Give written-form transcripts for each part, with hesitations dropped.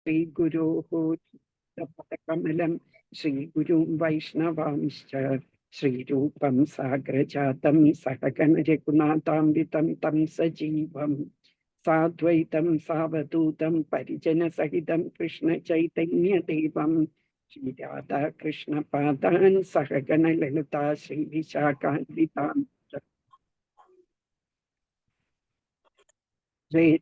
श्रीगुरोः पदकमलं श्रीगुरुं वैष्णवांश्च श्रीरूपं साग्रजातं सहगणरघुनाथान्वितं तं सजीवं साद्वैतं सावधूतं परिजनसहितं कृष्णचैतन्यदेवं श्रीराधा कृष्णपादान् सहगणललिता श्रीविशाखान्वितां जय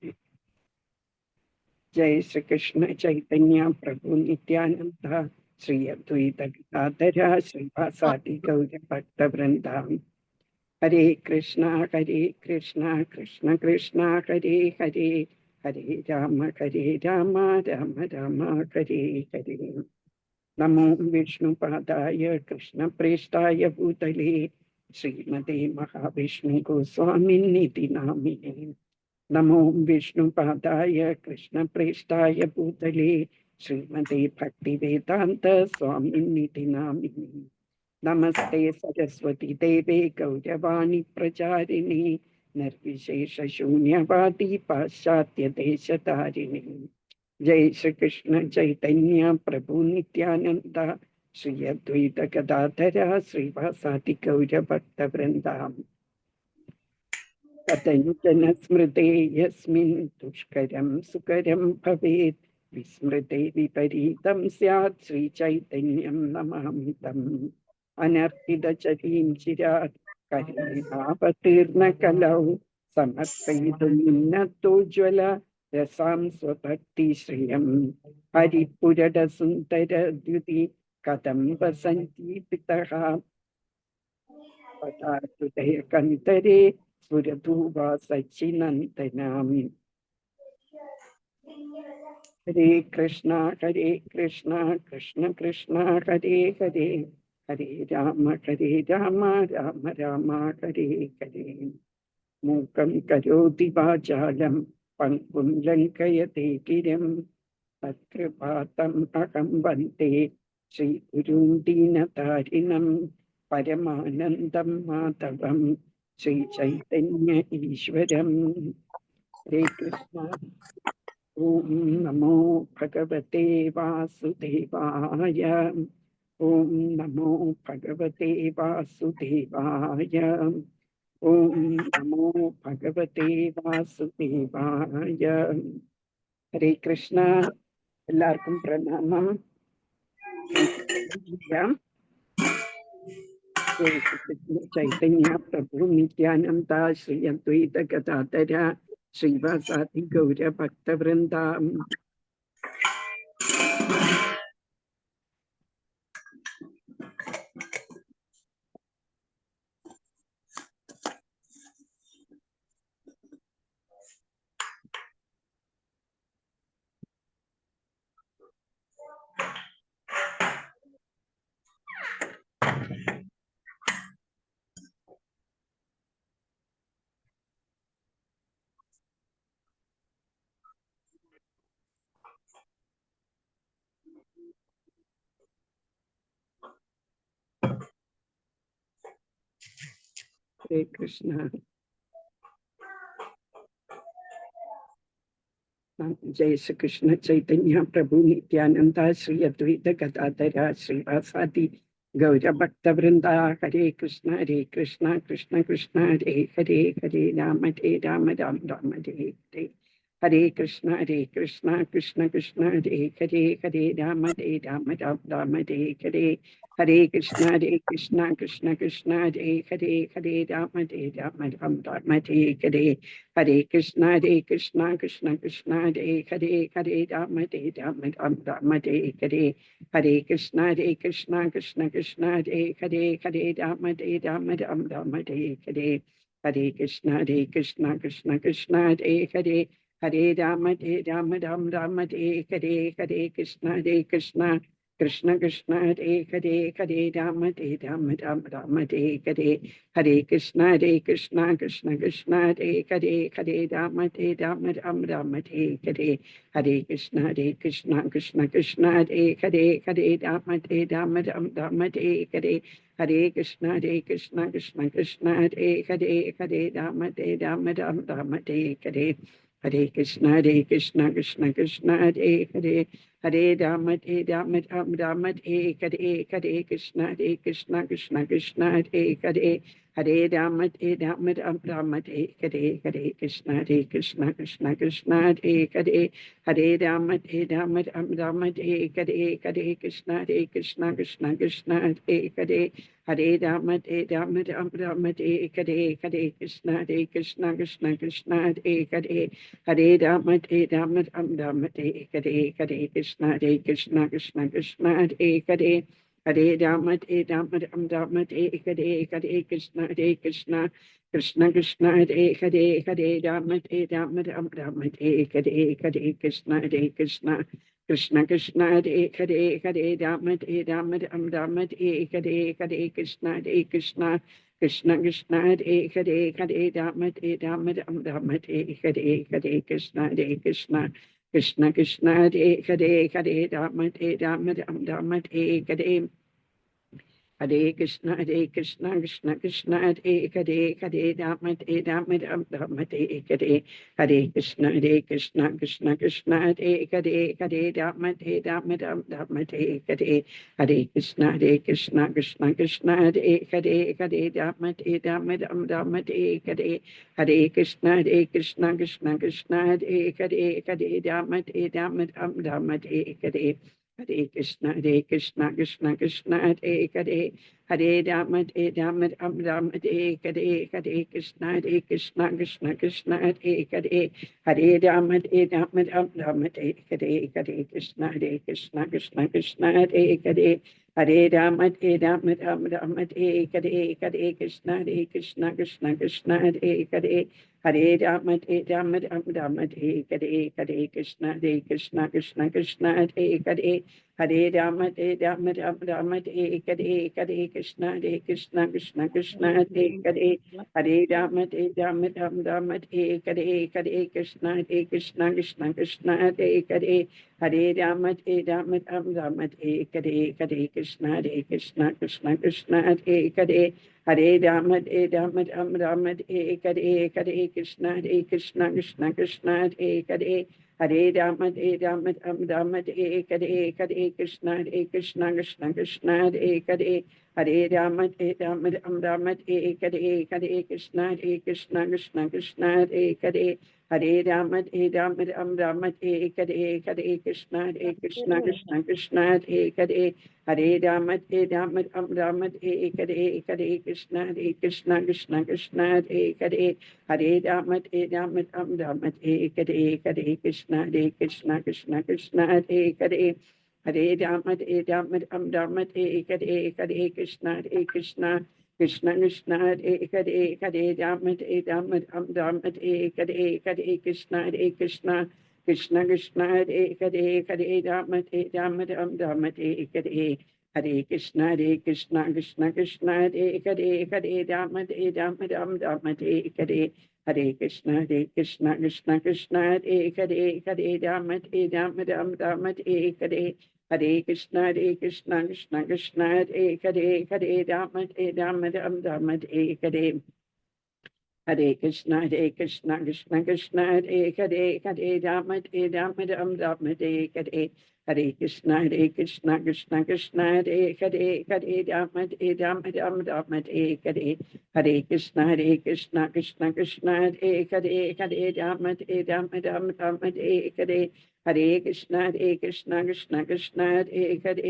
जय श्री कृष्ण चैतन्य प्रभु नित्यानंद श्री अद्वैत गदाधर श्रीवासादि गौर भक्त वृंदा हरे कृष्णा कृष्ण कृष्ण हरे हरे हरे राम राम राम हरे हरे। नमो विष्णुपादाय कृष्ण प्रेष्ठाय भूतले श्रीमते महाविष्णु गोस्वामिन्निति नामिने। नमो विष्णुपादाय कृष्ण प्रेष्ठाय भूतले श्रीमते भक्तिवेदांत स्वामिन्निति नामिने। नमस्ते सरस्वती देवे गौरवाणी प्रचारिणे निर्विशेष शून्यवादी पाश्चात्य देशतारिणे। जय श्री कृष्ण चैतन्य प्रभु नित्यानंद श्री अद्वैत गदाधर श्रीवासादि गौर भक्त वृंदा। कथञ्चन स्मृते यस्मिन् दुष्करं सुकरं भवेत् विस्मृते विपरीतं स्यात् श्रीचैतन्यं नमामि तम्। अनर्पितचरीं चिरात् करुणावतीर्णकलौ समर्पयितुं नतोज्ज्वल रसां स्वभक्तिश्रियं हरिपुरडसुन्दरद्युति कथं वसन्ति पितः पदार्थुदयकन्तरे सुरभूवा सच्चिनन्दनामि। हरे कृष्णा कृष्ण कृष्ण हरे हरे हरे राम राम राम हरे हरे। मूकं करोति वाचालं पङ्गुं लङ्घयते गिरिं तत्कृपातम् अहं वन्दे श्रीगुरुं दीनतारिणं परमानन्दं माधवं श्रीचैतन्य ईश्वरम्। हरे कृष्ण। ओम नमो भगवते वासुदेवाय। ओम नमो भगवते वासुदेवाय। ओम नमो भगवते वासुदेवाय। हरे कृष्ण। എല്ലാവർക്കും പ്രണാമം. चैतन्य प्रभु नित्यानंद श्री अद्वैत गदाधर श्रीवासादि गौर भक्त वृंदा। हरे कृष्ण। जय श्री कृष्ण चैतन्य प्रभु नित्यानंद श्री अद्वैत गदाधर श्रीवासादि गौर भक्त वृंदा। हरे कृष्ण कृष्ण कृष्ण हरे हरे हरे राम राम राम हरे हरे। हरे कृष्ण कृष्ण कृष्ण हरे हरे हरे राम राम राम हरे हरे। हरे कृष्ण कृष्ण कृष्ण हरे हरे हरे राम राम राम हरे हरे। हरे कृष्ण कृष्ण कृष्ण हरे हरे हरे राम राम हरे हरे। हरे कृष्ण कृष्ण कृष्ण हरे हरे हरे राम राम हरे हरे। हरे कृष्ण कृष्ण हरे हरे हरे राम राम हरे हरे। हरे कृष्ण कृष्ण कृष्ण हरे हरे हरे राम राम हरे हरे। हरे कृष्ण कृष्ण कृष्ण हरे हरे हरे राम राम हरे हरे। हरे कृष्ण कृष्ण हरे हरे हरे राम राम हरे हरे। हरे Krishna Krishna Krishna Hare Hare Hare Ram Ram Hare Hare. Hare Krishna Krishna Krishna Hare Hare, Hare Rama Ram Ram Hare Hare, Hare Krishna Krishna Krishna Hare Hare, Hare Rama Ram Ram Hare Hare, Hare Krishna Krishna Krishna Hare Hare, Hare Rama Ram Ram Hare Hare, Hare Krishna Krishna Krishna Hare Hare, Hare Rama Ram Ram Hare Hare, Hare Krishna Krishna Krishna Hare Hare, Hare Rama Ram Ram Hare Hare, Hare Krishna Krishna Krishna Hare Hare, Hare Rama Ram Ram Hare Hare, Hare Krishna Krishna Krishna Hare Hare, Hare Rama Ram Ram Hare Hare, Hare Krishna Krishna Krishna Hare Hare, Hare Rama Ram Ram Hare Hare, Hare Krishna Krishna Krishna Hare Hare, Hare Rama Ram Ram Hare Hare, Hare Krishna Krishna Krishna Hare Hare, Hare Rama Ram Ram Hare Hare, Hare Krishna Krishna Krishna Hare Hare, Hare Rama Ram Ram Hare Hare, Hare Krishna Krishna Krishna Hare Hare, Hare Rama Ram Ram Hare Hare, Hare Krishna Krishna Krishna Hare Hare, Hare Rama Ram Ram Hare Hare, Hare Krishna Krishna Krishna Hare Hare, Hare Rama Ram Ram Hare Hare, Hare Krishna Krishna Krishna Hare Hare, Hare Rama Ram Ram Hare Hare, Hare Krishna Krishna Krishna Hare Hare, Hare Rama Ram Ram Hare Hare, Hare Krishna Krishna Krishna Hare Hare, Hare Rama Ram Ram Hare Hare, Hare Krishna Krishna Krishna Hare Hare, Hare Rama Ram Ram Hare Hare, Hare Krishna Krishna Krishna Hare Hare, Hare Rama Ram Ram Hare Hare, Hare Krishna Krishna Krishna Hare Hare, Hare Rama Ram Ram Hare Hare, Hare Krishna Krishna Krishna Hare Hare, Hare Rama Ram Ram Hare Hare, Hare Krishna Krishna Krishna Hare Hare, Hare Rama Ram Ram Hare Hare, Hare Krishna Krishna Krishna Hare Hare, Hare Rama Ram Ram Hare Hare, Hare Krishna Krishna Krishna Hare Hare, Hare Rama Ram Ram Hare Hare, Hare Krishna Krishna Krishna Hare Hare, Hare Rama Ram Ram Hare Hare, Hare Krishna Krishna Krishna Hare Hare, Hare Rama Ram Ram Hare Hare, Hare Krishna Krishna Krishna Hare Hare, Hare Rama Ram Ram Hare Hare, Hare Krishna Krishna Krishna Hare Hare, Hare Rama Ram Ram Hare Hare, Hare Krishna Krishna Krishna Hare Hare, Hare Rama Ram Ram Hare Hare, Hare Krishna Krishna Hare Hare, Hare Rama Ram Ram Hare Hare, Hare Krishna Krishna Krishna Hare Hare, Hare Rama Ram Ram Hare Hare, Hare Krishna Krishna Krishna Hare Hare, Hare Rama Ram Ram Hare Hare, Hare Krishna Krishna Krishna Hare Hare, Hare Rama Ram Ram Hare Hare, Hare Krishna Krishna Krishna Hare Hare, Hare Rama Ram Ram Hare Hare, Hare Krishna Krishna Krishna Hare Hare, Hare Rama Ram Hare Hare, Hare Krishna Krishna Krishna Hare Hare, Hare Rama Ram Hare Hare, Hare Krishna Krishna Krishna Hare Hare,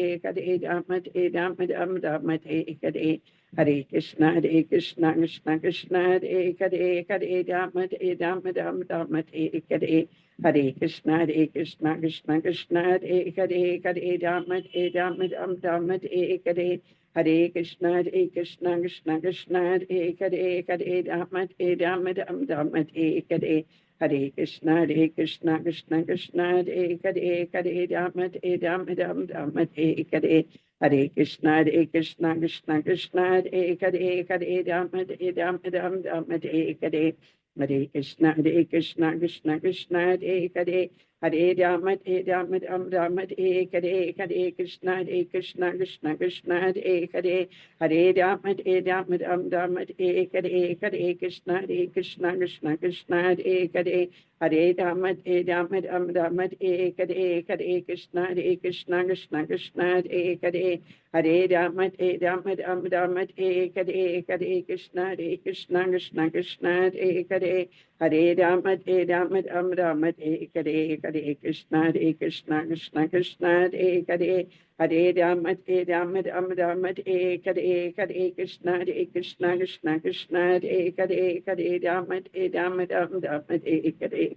Hare Rama Ram Hare Hare, Hare Krishna Krishna Krishna Hare Hare, Hare Rama Ram Hare Hare, Hare Krishna Krishna Krishna Hare Hare, Hare Rama Ram Hare Hare, Hare Krishna Krishna Krishna Hare Hare, Hare Rama Ram Hare Hare, Hare Krishna Krishna Krishna Hare Hare, Hare Rama Ram Hare Hare, Hare Krishna Krishna Krishna Hare Hare, Hare Rama Ram Hare Hare, Hare Krishna Krishna Krishna Hare Hare, Hare Rama Ram Hare Hare, Hare Krishna Krishna Krishna Hare Hare, Hare Rama Ram Hare Hare, Hare Krishna Krishna Krishna Hare Hare, Hare Rama Rama Rama Hare Krishna Krishna Krishna Hare Hare Hare Rama Rama Rama Hare Krishna Krishna Krishna Hare Hare Hare Rama Rama Rama Hare Krishna Krishna Krishna Hare Hare Hare Rama Rama Rama Hare Krishna Krishna Krishna Hare Hare Hare Rama Rama Rama Hare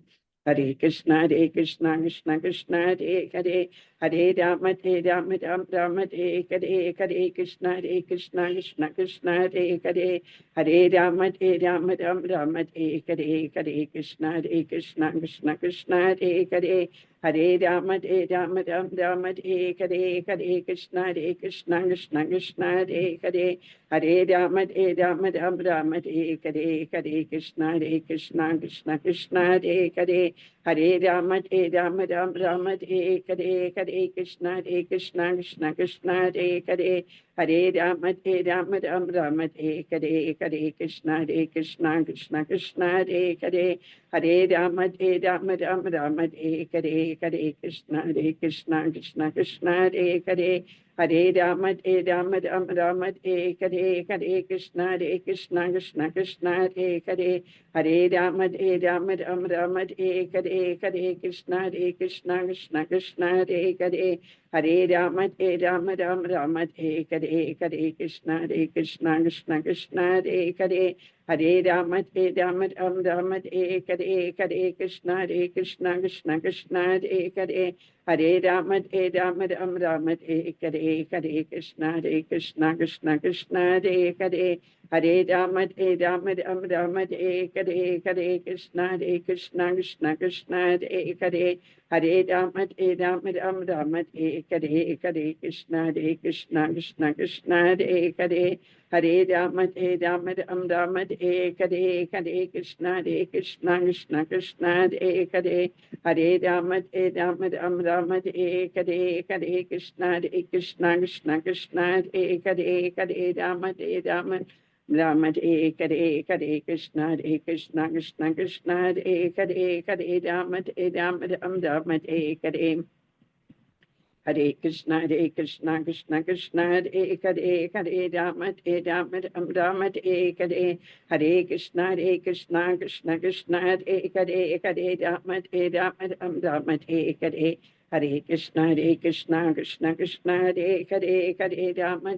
Hare Krishna Krishna Krishna Hare Hare Hare Rama Rama Rama Hare Hare Krishna Krishna Krishna Hare Hare Hare Rama Rama Rama Hare Hare Krishna Krishna Krishna Hare Hare Hare Rama Rama Rama Hare Hare Krishna Krishna Krishna Hare Hare Hare Rama Rama Rama Hare Hare Krishna Krishna Krishna Hare Hare Hare Rama Rama Rama Hare Hare Hare Krishna Krishna Krishna Hare Hare Hare Rama Rama Rama Hare Hare Hare Krishna Krishna Krishna Hare Hare Hare Rama Rama Rama Hare Hare Hare Krishna Krishna Krishna Hare Hare Hare Rama Rama Rama Hare Hare Hare Krishna Krishna Krishna Hare Hare Hare Rama Rama Rama Hare Hare Hare Krishna Krishna Krishna Hare Hare Hare Rama Rama Rama Hare Hare Hare Krishna Krishna Krishna Hare Hare Hare Rama Rama Rama Hare Hare Hare Krishna Krishna Krishna Hare Hare Hare Rama Rama Rama Hare Hare Hare Krishna Krishna Krishna Hare Hare Hare Rama Rama Rama Hare Hare Hare Krishna Krishna Krishna Hare Hare Hare Rama Rama Rama Hare Hare Hare Krishna Krishna Krishna Hare Hare Hare Rama Rama Rama Hare Hare Hare Krishna Krishna Krishna Hare Hare Hare Rama Rama Rama Hare Hare Hare Krishna Krishna Krishna Hare Hare Hare Rama Rama Rama Hare Hare Hare Krishna Krishna Krishna Hare Hare Hare Rama Rama Rama Hare Hare Hare Krishna Krishna Krishna Hare Hare Hare Rama Rama Rama Hare Hare Hare Krishna Krishna Krishna Hare Hare Hare Rama Rama Hare Hare Hare Krishna Krishna Krishna Hare Hare Hare Rama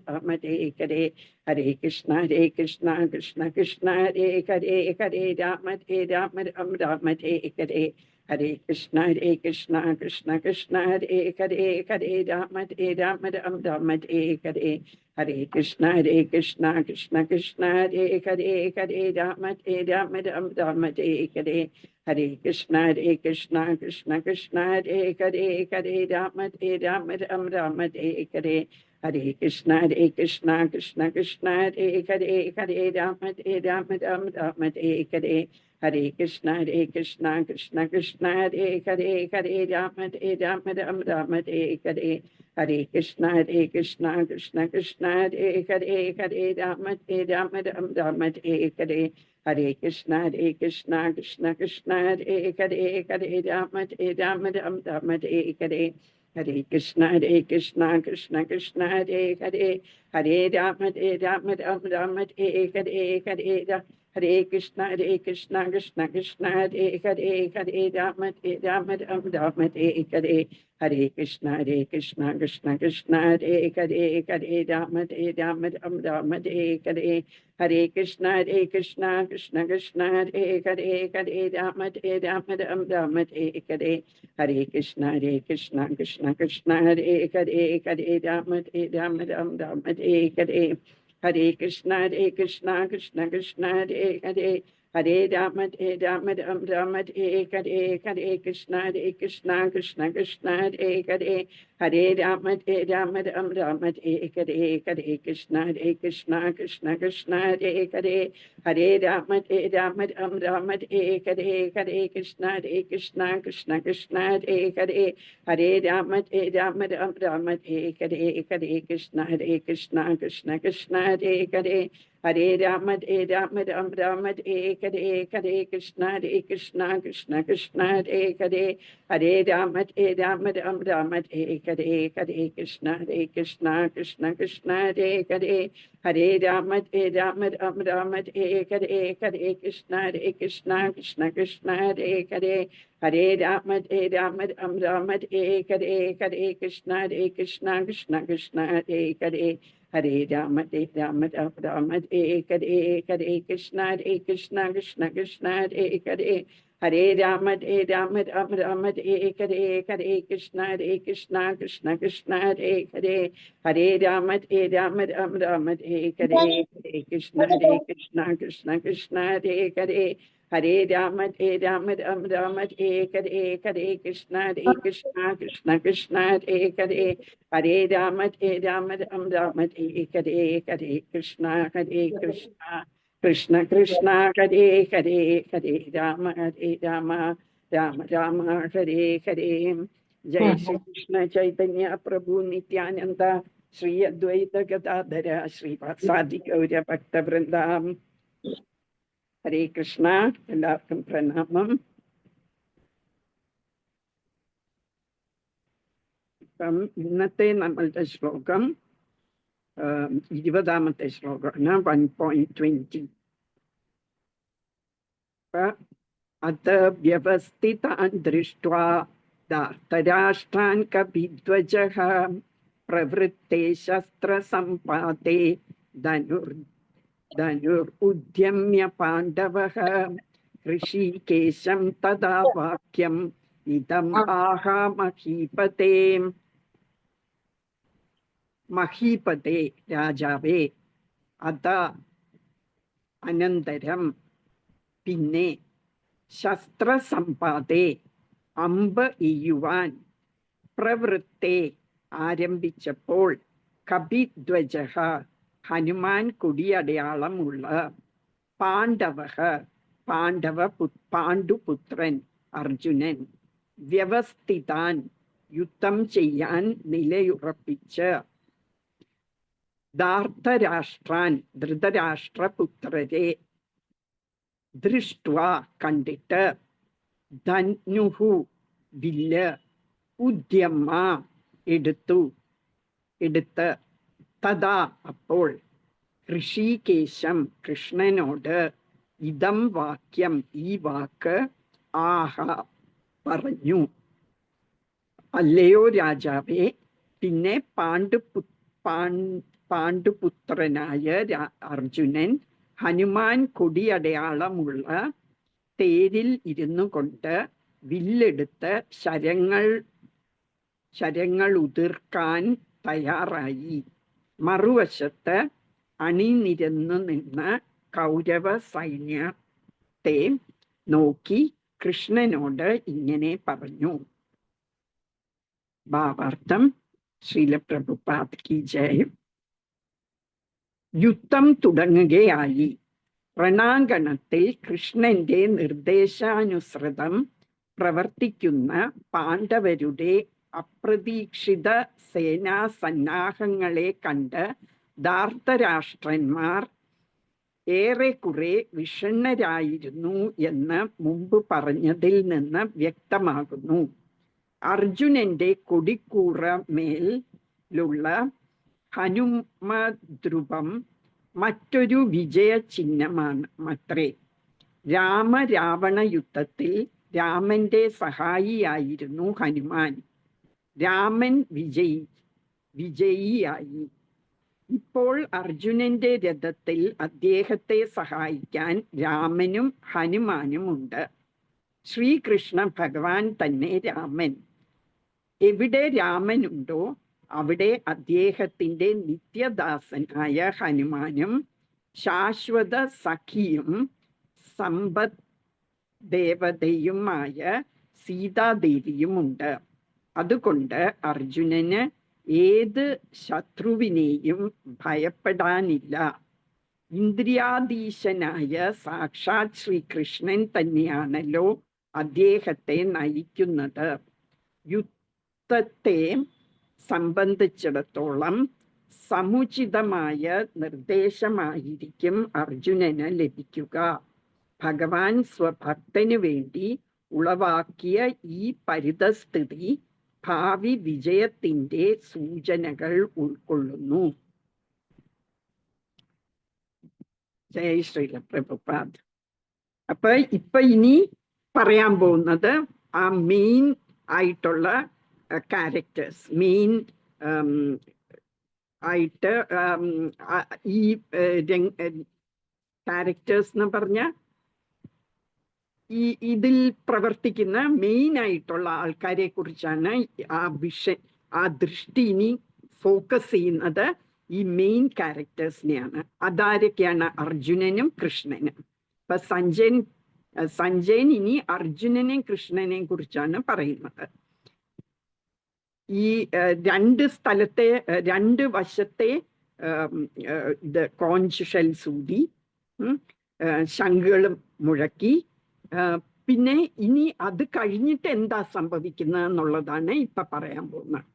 Rama Hare Hare Hare Krishna Krishna Krishna Hare Hare Hare Rama Rama Hare Hare Hare Krishna Krishna Krishna Hare Hare Hare Rama Rama Hare Hare Hare Krishna Krishna Krishna Hare Hare Hare Rama Rama Hare Hare Hare Krishna Krishna Krishna Hare Hare Hare Rama Rama Hare Hare Hare Krishna Krishna Krishna Hare Hare Hare Rama Rama Hare Hare Hare Krishna Krishna Krishna Hare Hare Hare Rama Rama Hare Hare Hare Krishna Krishna Krishna Hare Hare Hare Rama Rama Hare Hare Hare Krishna Krishna Krishna Hare Hare Hare Rama Rama Hare Hare Hare Krishna Krishna Krishna Hare Hare Hare Rama Rama Hare Hare Hare Hare Krishna Krishna Krishna Hare Hare Hare Rama Rama Hare Hare Hare Krishna Krishna Krishna Hare Hare Hare Rama Rama Hare Hare Hare Krishna Krishna Krishna Hare Hare Hare Rama Rama Hare Hare Hare Krishna Krishna Krishna Hare Hare Hare Rama Rama Hare Hare Hare Krishna Krishna Krishna Hare Hare Hare Rama Rama Hare Hare Hare Krishna Krishna Krishna Hare Hare Hare Rama Rama Hare Hare Hare Krishna Krishna Krishna Hare Hare Hare Rama Rama Hare Hare Hare Krishna Krishna Krishna Hare Hare Hare Rama Rama Hare Hare Hare Krishna Krishna Krishna Hare Hare Hare Rama Rama Rama Hare ഹരേ കൃഷ്ണ കൃഷ്ണ കൃഷ്ണ കൃഷ്ണ ഹരേ ഹരേ രാമ രാമ രാമ ഹരേ ഹരേ കൃഷ്ണ കൃഷ്ണ കൃഷ്ണ കൃഷ്ണ ഹരേ ഹരേ രാമ രാമ ഹരേ ഹരേ കൃഷ്ണ കൃഷ്ണ കൃഷ്ണ ഹരേ ഹരേ രാമ രാമ ഹരേ ഹരേ കൃഷ്ണ കൃഷ്ണ കൃഷ്ണ ഹരേ ഹരേ രാമ രാമ ഹരേ ഹരേ കൃഷ്ണ കൃഷ്ണ കൃഷ്ണ ഹരേ ഹരേ രാമ രാമ ഹരേ ഹരേ കൃഷ്ണ കൃഷ്ണ കൃഷ്ണ ഹരേ ഹരേ രാമ രാമ ഹരേ ഹരേ കൃഷ്ണ കൃഷ്ണ കൃഷ്ണ ഹരേ ഹരേ രാമ രാമ ഹരേ ഹരേ കൃഷ്ണ കൃഷ്ണ കൃഷ്ണ ഹരേ ഹരേ രാമ രാമ ഹരേ ഹരേ കൃഷ്ണ കൃഷ്ണ കൃഷ്ണ ഹരേ ഹരേ രാമ രാമ രാമ ഹരേ ഹരേ. ജയ ശ്രീകൃഷ്ണ ചൈതന്യ പ്രഭു നിത്യാനന്ദ ശ്രീ അദ്വൈത ഗദാധര ശ്രീവാസാദി ഗൗര ഭക്തവൃന്ദാം. ഹരേ കൃഷ്ണ. എല്ലാവർക്കും പ്രണാമം. ഇപ്പം ഇന്നത്തെ നമ്മളുടെ ശ്ലോകം 20ാമത്തെ ശ്ലോകമാണ്, 1.20. അത് വ്യവസ്ഥിതാൻ ദൃഷ്ട്വാ ധാർതരാഷ്ട്രാൻ കപിധ്വജഃ പ്രവൃത്തെ ശസ്ത്രസമ്പാദേ ധനുരുദ്യമ്യ പാണ്ഡവഃ ഋഷികേശം തഥാ വാക്യം ഇദം ആഹ മഹീപതേ രാജാവേ. അത അനന്തരം പിന്നെ ശസ്ത്രസമ്പാദേ അമ്പ് എയ്യുവാൻ പ്രവൃത്തെ ആരംഭിച്ചപ്പോൾ കപിധ്വജഃ ഹനുമാൻ കൊടിയടയാളമുള്ള പാണ്ഡുപുത്രൻ അർജുനൻ വ്യവസ്ഥിതാൻ യുദ്ധം ചെയ്യാൻ നിലയുറപ്പിച്ച് ധൃതരാഷ്ട്രപുത്രരെ ദൃഷ്ട്വാ കണ്ടിട്ട് ധനുഹു വില്ല് ഉദ്യമ എടുത്ത് തഥാ അപ്പോൾ ഋഷികേശം കൃഷ്ണനോട് ഇതം വാക്യം ഈ വാക്ക് ആഹ പറഞ്ഞു. അല്ലയോ രാജാവേ. പിന്നെ പാണ്ഡുപുത്രനായ അർജുനൻ ഹനുമാൻ കൊടിയടയാളമുള്ള തേരിൽ ഇരുന്നു കൊണ്ട് വില്ലെടുത്ത് ശരങ്ങൾ ഉതിർക്കാൻ തയ്യാറായി. മറുവശത്ത് അണിനിരന്നു നിന്ന കൗരവ സൈന്യത്തെ നോക്കി കൃഷ്ണനോട് ഇങ്ങനെ പറഞ്ഞു. ഭാവാർത്ഥം. ശ്രീല പ്രഭുപാദ് കി ജയ്. യുദ്ധം തുടങ്ങുകയായി. രണാങ്കണത്തിൽ കൃഷ്ണന്റെ നിർദ്ദേശാനുസൃതം പ്രവർത്തിക്കുന്ന പാണ്ഡവരുടെ അപ്രതീക്ഷിത സേനാസന്നാഹങ്ങളെ കണ്ട് ധാർതരാഷ്ട്രന്മാർ ഏറെക്കുറെ വിഷണ്ണരായിരുന്നു എന്ന് മുമ്പ് പറഞ്ഞതിൽ നിന്ന് വ്യക്തമാകുന്നു. അർജുനന്റെ കൊടിക്കൂറ മേലുള്ള ഹനുമദ്രുപം മറ്റൊരു വിജയ ചിഹ്നമാണത്രേ. രാവണ യുദ്ധത്തിൽ രാമന്റെ സഹായിയായിരുന്നു ഹനുമാൻ. രാമൻ വിജയിയായി. ഇപ്പോൾ അർജുനന്റെ രഥത്തിൽ അദ്ദേഹത്തെ സഹായിക്കാൻ രാമനും ഹനുമാനും ഉണ്ട്. ശ്രീകൃഷ്ണ ഭഗവാൻ തന്നെ രാമൻ. എവിടെ രാമനുണ്ടോ അവിടെ അദ്ദേഹത്തിന്റെ നിത്യദാസനായ ഹനുമാനും ശാശ്വത സഖിയും സമ്പദ് ദേവതയുമായ സീതാദേവിയുമുണ്ട്. അതുകൊണ്ട് അർജുനന് ഏത് ശത്രുവിനെയും ഭയപ്പെടാനില്ല. ഇന്ദ്രിയാധീശനായ സാക്ഷാത് ശ്രീകൃഷ്ണൻ തന്നെയാണല്ലോ അദ്ദേഹത്തെ നയിക്കുന്നത്. യുദ്ധത്തെ സംബന്ധിച്ചിടത്തോളം സമുചിതമായ നിർദ്ദേശമായിരിക്കും അർജുനന് ലഭിക്കുക. ഭഗവാൻ സ്വഭക്തനു വേണ്ടി ഉളവാക്കിയ ഈ പരിതസ്ഥിതി ഭാവി വിജയത്തിന്റെ സൂചനകൾ ഉൾക്കൊള്ളുന്നു. ജയ ശ്രീല പ്രഭുപാദ്. അപ്പൊ ഇനി പറയാൻ പോകുന്നത് ആ മെയിൻ ആയിട്ടുള്ള ക്യാരക്ടേഴ്സ്, മെയിൻ ആയിട്ട് ഈ ക്യാരക്ടേഴ്സ് എന്ന് പറഞ്ഞ ഇതിൽ പ്രവർത്തിക്കുന്ന മെയിൻ ആയിട്ടുള്ള ആൾക്കാരെ കുറിച്ചാണ് ആ ദൃഷ്ടി ഇനി ഫോക്കസ് ചെയ്യുന്നത്. ഈ മെയിൻ ക്യാരക്ടേഴ്സിനെയാണ്. അതാരൊക്കെയാണ്? അർജുനനും കൃഷ്ണനും. ഇപ്പൊ സഞ്ജയൻ ഇനി അർജുനനെയും കൃഷ്ണനെയും കുറിച്ചാണ് പറയുന്നത്. ഈ രണ്ട് വശത്തെ ഇത് കോഞ്ച് ഷെൽ സൂതി, ശംഖുകളും മുഴക്കി. പിന്നെ ഇനി അത് കഴിഞ്ഞിട്ട് എന്താ സംഭവിക്കുന്നത് എന്നുള്ളതാണ് ഇപ്പൊ പറയാൻ പോകുന്നത്.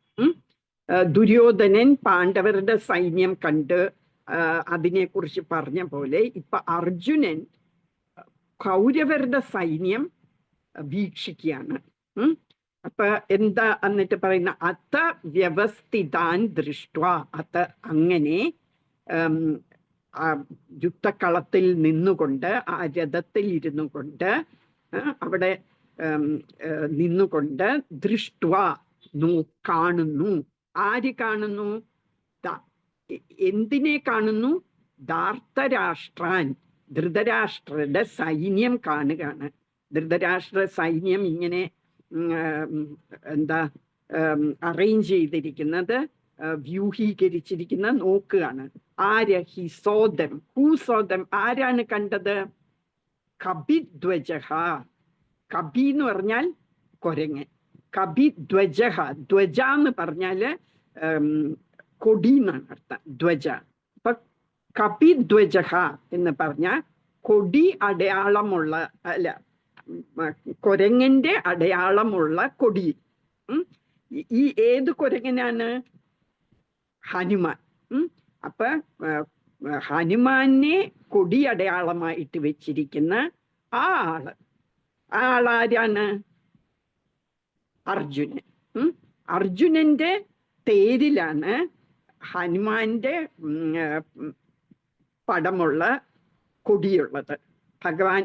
ദുര്യോധനൻ പാണ്ഡവരുടെ സൈന്യം കണ്ട് അതിനെക്കുറിച്ച് പറഞ്ഞ പോലെ ഇപ്പൊ അർജുനൻ കൗരവരുടെ സൈന്യം വീക്ഷിക്കുകയാണ്. അപ്പൊ എന്താ എന്നിട്ട് പറയുന്ന അത വ്യവസ്ഥിതാൻ ദൃഷ്ട, അത് അങ്ങനെ യുദ്ധക്കളത്തിൽ നിന്നുകൊണ്ട് ആ രഥത്തിൽ ഇരുന്നു കൊണ്ട് അവിടെ നിന്നുകൊണ്ട് ദൃഷ്ട കാണുന്നു. ആര് കാണുന്നു? എന്തിനെ കാണുന്നു? ധാർത്തരാഷ്ട്രാൻ, ധൃതരാഷ്ട്രരുടെ സൈന്യം കാണുകയാണ്. ധൃതരാഷ്ട്ര സൈന്യം ഇങ്ങനെ അറേഞ്ച് ചെയ്തിരിക്കുന്നത്, വ്യൂഹീകരിച്ചിരിക്കുന്ന നോക്കുകയാണ്. ആര്? ഹി സോദം. ഹൂ സോദം? ആരാണ് കണ്ടത്? കപിധ്വജഃ. കപി എന്ന് പറഞ്ഞാൽ കൊരങ്ങൻ. കപിധ്വജഃ. ധ്വജ എന്ന് പറഞ്ഞാല് കൊടി എന്നാണ് അർത്ഥം. ധ്വജ. അപ്പൊ കപിധ്വജഃ എന്ന് പറഞ്ഞ കൊടി അടയാളമുള്ള, അല്ല, കൊരങ്ങന്റെ അടയാളമുള്ള കൊടി. ഈ ഏത് കൊരങ്ങനാണ്? ഹനുമാൻ. അപ്പൊ ഹനുമാനെ കൊടി അടയാളമായിട്ട് വെച്ചിരിക്കുന്ന ആ ആളാരാണ്? അർജുനൻ. അർജുനന്റെ തേരിലാണ് ഹനുമാന്റെ പടമുള്ള കൊടിയുള്ളത്. ഭഗവാൻ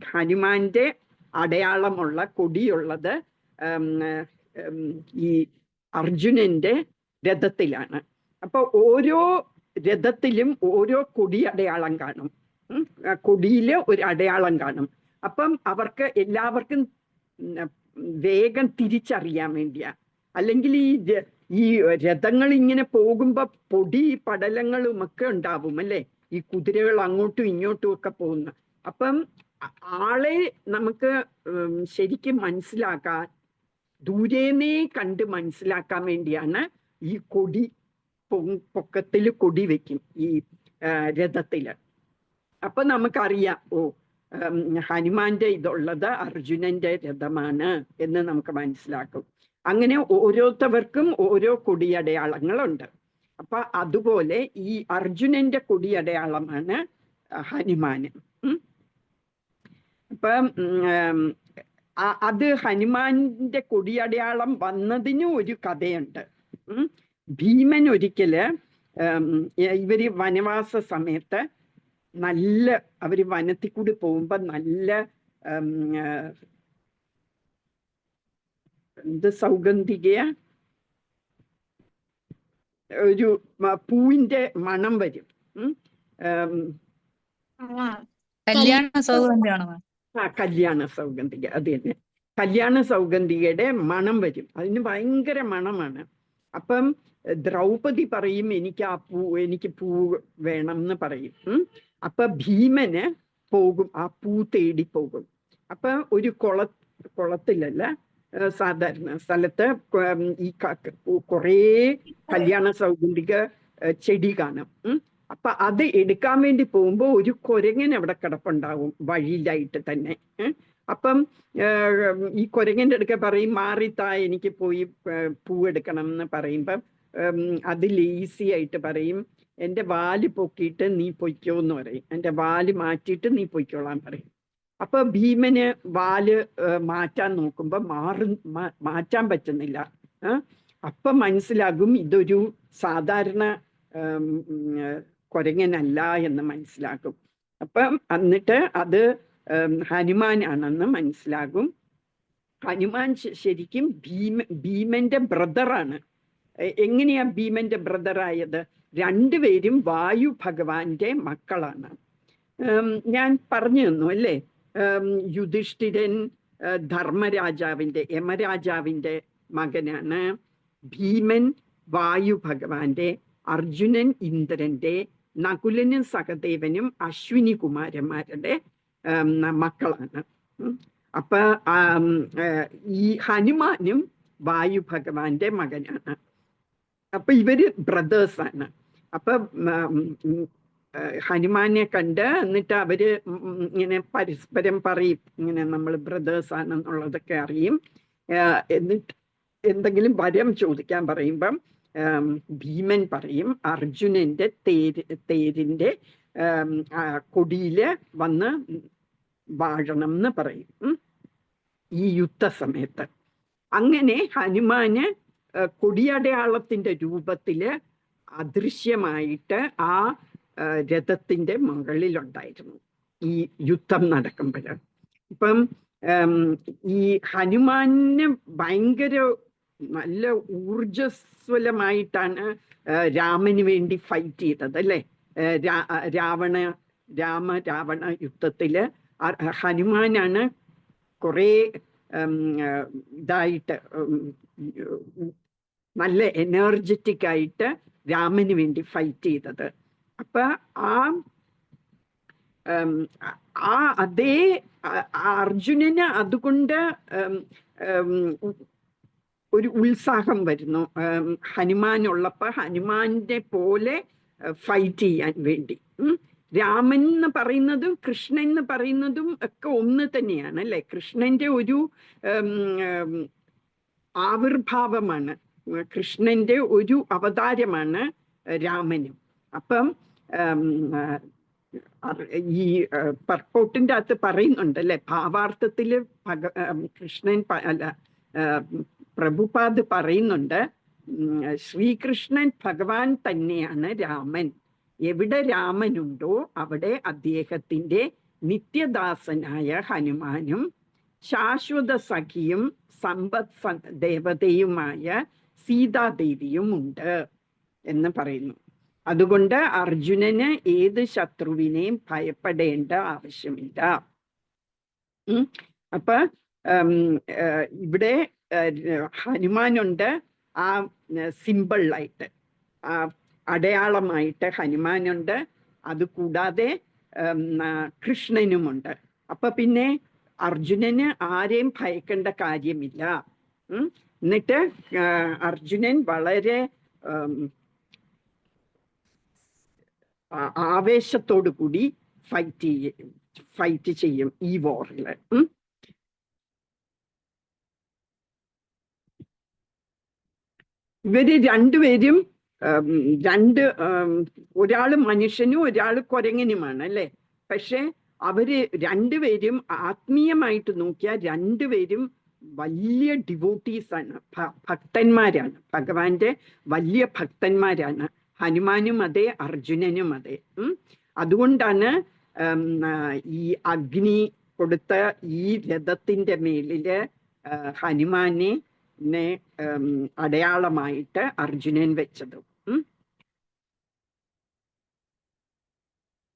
ഹനുമാന്റെ അടയാളമുള്ള കൊടിയുള്ളത് ഈ അർജുനന്റെ രഥത്തിലാണ്. അപ്പൊ ഓരോ രഥത്തിലും ഓരോ കൊടി അടയാളം കാണും. കൊടിയില് ഒരു അടയാളം കാണും. അപ്പം അവർക്ക് എല്ലാവർക്കും വേഗം തിരിച്ചറിയാൻ വേണ്ടിയാ. അല്ലെങ്കിൽ ഈ രഥങ്ങൾ ഇങ്ങനെ പോകുമ്പോ പൊടി പടലങ്ങളും ഒക്കെ ഉണ്ടാവും അല്ലേ, ഈ കുതിരകൾ അങ്ങോട്ടും ഇങ്ങോട്ടും ഒക്കെ പോകുന്ന. അപ്പം ആളെ നമുക്ക് ശരിക്കും മനസ്സിലാക്കാൻ, ദൂരേന്നേ കണ്ട് മനസ്സിലാക്കാൻ വേണ്ടിയാണ് ഈ കൊടി പൊക്കത്തില് കൊടി വെക്കും ഈ രഥത്തില്. അപ്പൊ നമുക്കറിയാം, ഓ ഹനുമാന്റെ ഇതുള്ളത് അർജുനന്റെ രഥമാണ് എന്ന് നമുക്ക് മനസ്സിലാക്കും. അങ്ങനെ ഓരോരുത്തവർക്കും ഓരോ കൊടിയടയാളങ്ങളുണ്ട്. അപ്പൊ അതുപോലെ ഈ അർജുനന്റെ കൊടിയടയാളമാണ് ഹനുമാന്. അപ്പൊ അത് ഹനുമാന്റെ കൊടിയടയാളം വന്നതിന് ഒരു കഥയുണ്ട്. ഭീമൻ ഒരിക്കല് ഇവര് വനവാസ സമയത്ത് അവര് വനത്തിൽ കൂടി പോകുമ്പോ നല്ല സൗഗന്ധിക ഒരു പൂവിന്റെ മണം വരും. കല്യാണ സൗഗന്ധിക, അത് തന്നെ. കല്യാണ സൗഗന്ധികയുടെ മണം വരും. അതിന് ഭയങ്കര മണമാണ്. അപ്പം ദ്രൗപദി പറയും, എനിക്ക് പൂ വേണം എന്ന് പറയും. അപ്പൊ ഭീമന് പോകും, ആ പൂ തേടി പോകും. അപ്പൊ ഒരു കുളത്തിലല്ല, സാധാരണ സ്ഥലത്ത് ഈ കുറേ കല്യാണ സൗഗന്ധിക ചെടി കാണും. അപ്പൊ അത് എടുക്കാൻ വേണ്ടി പോകുമ്പോ ഒരു കുരങ്ങൻ അവിടെ കിടപ്പുണ്ടാവും വഴിയിലായിട്ട് തന്നെ. അപ്പം ഈ കുരങ്ങന്റെ അടുക്ക പറയും, മാറിത്താ, എനിക്ക് പോയി പൂ എടുക്കണം എന്ന് പറയുമ്പം അതിൽ ഈസി ആയിട്ട് പറയും, എൻ്റെ വാല് പൊക്കിയിട്ട് നീ പൊയ്ക്കോ എന്ന് പറയും, എൻ്റെ വാല് മാറ്റിയിട്ട് നീ പൊയ്ക്കോളാൻ പറയും. അപ്പൊ ഭീമന് വാല് മാറ്റാൻ നോക്കുമ്പോ മാറ്റാൻ പറ്റുന്നില്ല. അപ്പൊ മനസ്സിലാകും ഇതൊരു സാധാരണ കുരങ്ങനല്ല എന്ന് മനസ്സിലാകും. അപ്പം എന്നിട്ട് അത് ഹനുമാനാണെന്ന് മനസ്സിലാകും. ഹനുമാൻ ശരിക്കും ഭീമന്റെ ബ്രദറാണ്. എങ്ങനെയാ ഭീമന്റെ ബ്രദറായത്? രണ്ടുപേരും വായു ഭഗവാന്റെ മക്കളാണ്. ഞാൻ പറഞ്ഞു തന്നു അല്ലേ, യുധിഷ്ഠിരൻ ധർമ്മരാജാവിന്റെ യമരാജാവിന്റെ മകനാണ്, ഭീമൻ വായു ഭഗവാന്റെ, അർജുനൻ ഇന്ദ്രന്റെ, നകുലനും സഹദേവനും അശ്വിനി കുമാരന്മാരുടെ മക്കളാണ്. അപ്പൊ ഈ ഹനുമാനും വായു ഭഗവാന്റെ മകനാണ്. അപ്പൊ ഇവര് ബ്രദേഴ്സാണ്. അപ്പൊ ഹനുമാനെ കണ്ട് എന്നിട്ട് അവര് ഇങ്ങനെ പരസ്പരം പറയും, ഇങ്ങനെ നമ്മൾ ബ്രദേഴ്സ് ആണെന്നുള്ളതൊക്കെ അറിയും. എന്നിട്ട് എന്തെങ്കിലും വരം ചോദിക്കാൻ പറയുമ്പം ഭീമൻ പറയും അർജുനന്റെ തേരിന്റെ കൊടിയില് വന്ന് വാഴണം എന്ന് പറയും ഈ യുദ്ധസമയത്ത്. അങ്ങനെ ഹനുമാന് കൊടിയടയാളത്തിന്റെ രൂപത്തില് അദൃശ്യമായിട്ട് ആ രഥത്തിന്റെ മുകളിലുണ്ടായിരുന്നു ഈ യുദ്ധം നടക്കുമ്പോൾ. ഇപ്പം ഈ ഹനുമാന് ഭയങ്കര നല്ല ഊർജസ്വലമായിട്ടാണ് രാമന് വേണ്ടി ഫൈറ്റ് ചെയ്തത് അല്ലേ. രാവണ യുദ്ധത്തില് ഹനുമാനാണ് കുറെ ഇതായിട്ട് നല്ല എനർജറ്റിക് ആയിട്ട് രാമന് വേണ്ടി ഫൈറ്റ് ചെയ്തത്. അപ്പൊ അതേ അർജുനന് അതുകൊണ്ട് ഒരു ഉത്സാഹം വരുന്നു ഹനുമാനുള്ളപ്പോ, ഹനുമാന്റെ പോലെ ഫൈറ്റ് ചെയ്യാൻ വേണ്ടി. രാമൻ എന്ന് പറയുന്നതും കൃഷ്ണൻ എന്ന് പറയുന്നതും ഒക്കെ ഒന്ന് തന്നെയാണ് അല്ലെ. കൃഷ്ണന്റെ ഒരു ആവിർഭാവമാണ്, കൃഷ്ണന്റെ ഒരു അവതാരമാണ് രാമനും. അപ്പം ഈ പർപ്പോട്ടിന്റെ അകത്ത് പറയുന്നുണ്ട് അല്ലെ, ഭാവാർത്ഥത്തില് കൃഷ്ണൻ അല്ല പ്രഭുപാദ് പറയുന്നുണ്ട്, ശ്രീകൃഷ്ണൻ ഭഗവാൻ തന്നെയാണ് രാമൻ. എവിടെ രാമനുണ്ടോ അവിടെ അദ്ദേഹത്തിന്റെ നിത്യദാസനായ ഹനുമാനും ശാശ്വത സഖിയും സമ്പദ് ദേവതയുമായ സീതാദേവിയും ഉണ്ട് എന്ന് പറയുന്നു. അതുകൊണ്ട് അർജുനന് ഏത് ശത്രുവിനെയും ഭയപ്പെടേണ്ട ആവശ്യമില്ല. അപ്പൊ ഇവിടെ ഹനുമാനുണ്ട്, ആ സിമ്പിളായിട്ട് ആ അടയാളമായിട്ട് ഹനുമാനുണ്ട്. അതുകൂടാതെ കൃഷ്ണനുമുണ്ട്. അപ്പൊ പിന്നെ അർജുനന് ആരെയും ഭയക്കേണ്ട കാര്യമില്ല. എന്നിട്ട് അർജുനൻ വളരെ ആവേശത്തോടു കൂടി ഫൈറ്റ് ചെയ്യും ഈ വോറില്. ഇവര് രണ്ടുപേരും ഒരാള് മനുഷ്യനും ഒരാള് കുരങ്ങനുമാണ് അല്ലെ. പക്ഷെ അവര് രണ്ടുപേരും ആത്മീയമായിട്ട് നോക്കിയാൽ രണ്ടുപേരും വലിയ ഡിവോട്ടീസ് ആണ്, ഭക്തന്മാരാണ്, ഭഗവാന്റെ വലിയ ഭക്തന്മാരാണ്. ഹനുമാനും അതെ, അർജുനനും അതെ. അതുകൊണ്ടാണ് ഈ അഗ്നി കൊടുത്ത ഈ രഥത്തിന്റെ മേലില് ഹനുമാനെ അടയാളമായിട്ട് അർജുനൻ വെച്ചതും.